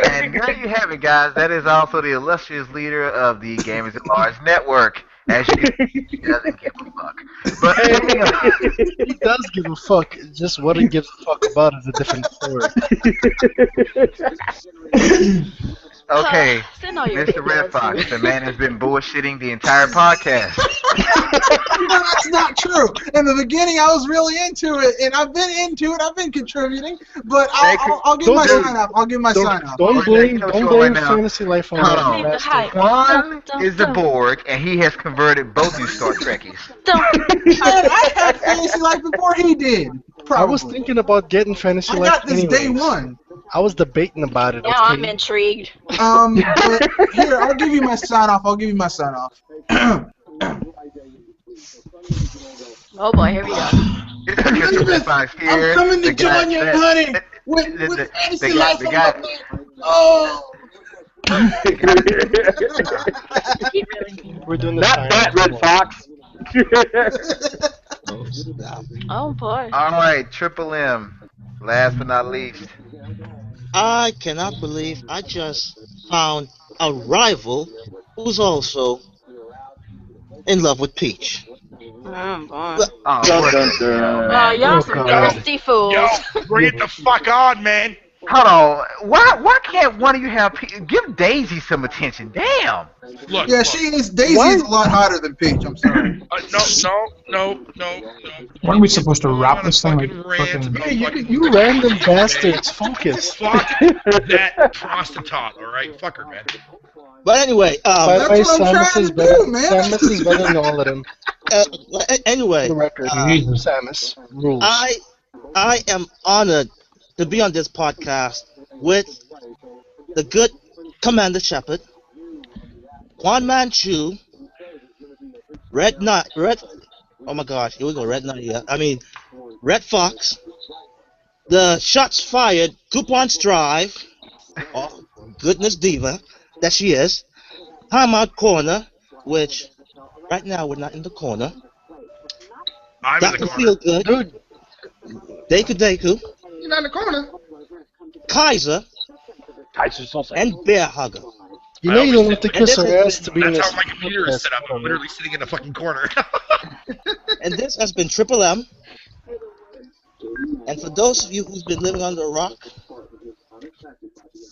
And there you have it, guys. That is also the illustrious leader of the Gamers at Large Network. As you can see, he doesn't give a fuck. But he does give a fuck. Just what he gives a fuck about is a different story. Okay, Mr. Red Fox, the man has been bullshitting the entire podcast. No, that's not true. In the beginning, I was really into it, and I've been into it. I've been contributing, but I'll give my sign off. I'll give my sign off. Don't blame Fantasy Life on that. Juan is the Borg, and he has converted both you Star Trekkies. I had Fantasy Life before he did. Probably. I was thinking about getting Fantasy Life. I got this day one. I was debating about it. Now I'm intrigued. But here, I'll give you my sign off. Oh boy, here we go. I'm coming to join you, honey. With Fantasy Life on my back. Oh. We're doing Not that, Red Fox. Oh boy. All right, Triple M. Last but not least. I cannot believe I just found a rival who's also in love with Peach. Oh boy. Oh, y'all some thirsty fools. Yo, bring it the fuck on, man. Hold on. Why can't one of you give Daisy some attention? Damn. Look. Yeah, she is. Daisy is a lot hotter than Peach. I'm sorry. No. Weren't we supposed to wrap this thing like fucking? Hey, you random bastards, focus. Fuck that prostitute, alright? Fuck her, man. But anyway, by the way, Samus is better. Samus is better than all of them. Anyway, the record. Samus rules. I am honored to be on this podcast with the good Commander Shepard Quan Manchu, oh my gosh, here we go, Red Knight, yeah. I mean, Red Fox, the Shots Fired, Coupon Strive, oh, goodness diva, that she is. Timeout Corner, which, right now we're not in the corner. I'm in the Dr. corner. Feel Good, Dude, Deku, You're not in the corner. Kaiser, and Bear Hugger. you know I you don't have to and kiss this her has ass to be in That's this. how my computer is set up. I'm literally sitting in a fucking corner. And this has been Triple M. And for those of you who's been living under a rock,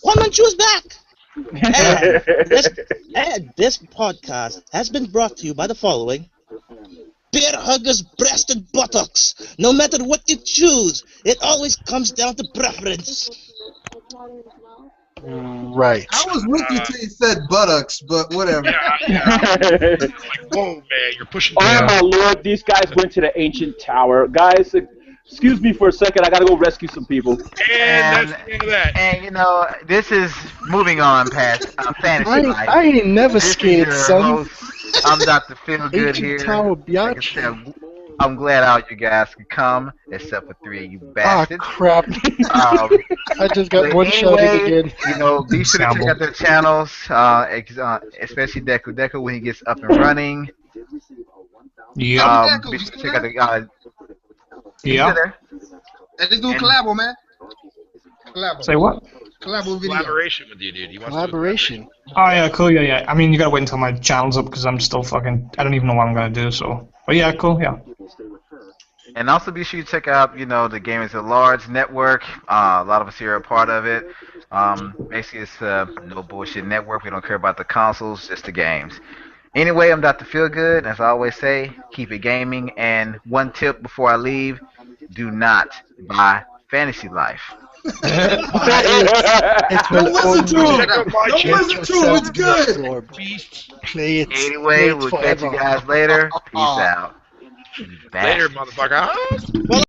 Quan Manchu is back! And this podcast has been brought to you by the following. Bear Hugger's breast and buttocks. No matter what you choose, it always comes down to preference. Right. I was with you till you said buttocks, but whatever. Like, whoa, man, you're pushing. Oh my lord, these guys went to the ancient tower. Guys, excuse me for a second, I gotta go rescue some people. And that's the end of that. And you know, this is moving on past fantasy life. I ain't never This is skated, your son. host. I'm Dr. Feel Good Ancient here. Tower, Like I biatch. said, I'm glad all you guys could come, except for 3 of you Ah, bastards. crap. Um, I just got but one-shotted anyway, again. You know, be sure to check out their channels, especially Deku when he gets up and running. Yeah. Be sure to check out the. Yeah. There. Let's do a collabo, man. Collabo. Say what? Collabo video. Collaboration with you, dude. He wants Collaboration. Oh yeah, cool. Yeah. I mean, you gotta wait until my channel's up because I'm still fucking. I don't even know what I'm gonna do. So, but yeah, cool. Yeah. And also be sure you check out, you know, the Gamers at Large network. A lot of us here are a part of it. Basically, it's a no bullshit network. We don't care about the consoles, just the games. Anyway, I'm Dr. Feelgood. As I always say, keep it gaming. And one tip before I leave, do not buy Fantasy Life. It will Listen to only him. Don't listen to him. It's good. absorb. Play it. Anyway, play it we'll catch you forever. guys later. Peace out. Later, motherfucker. Well,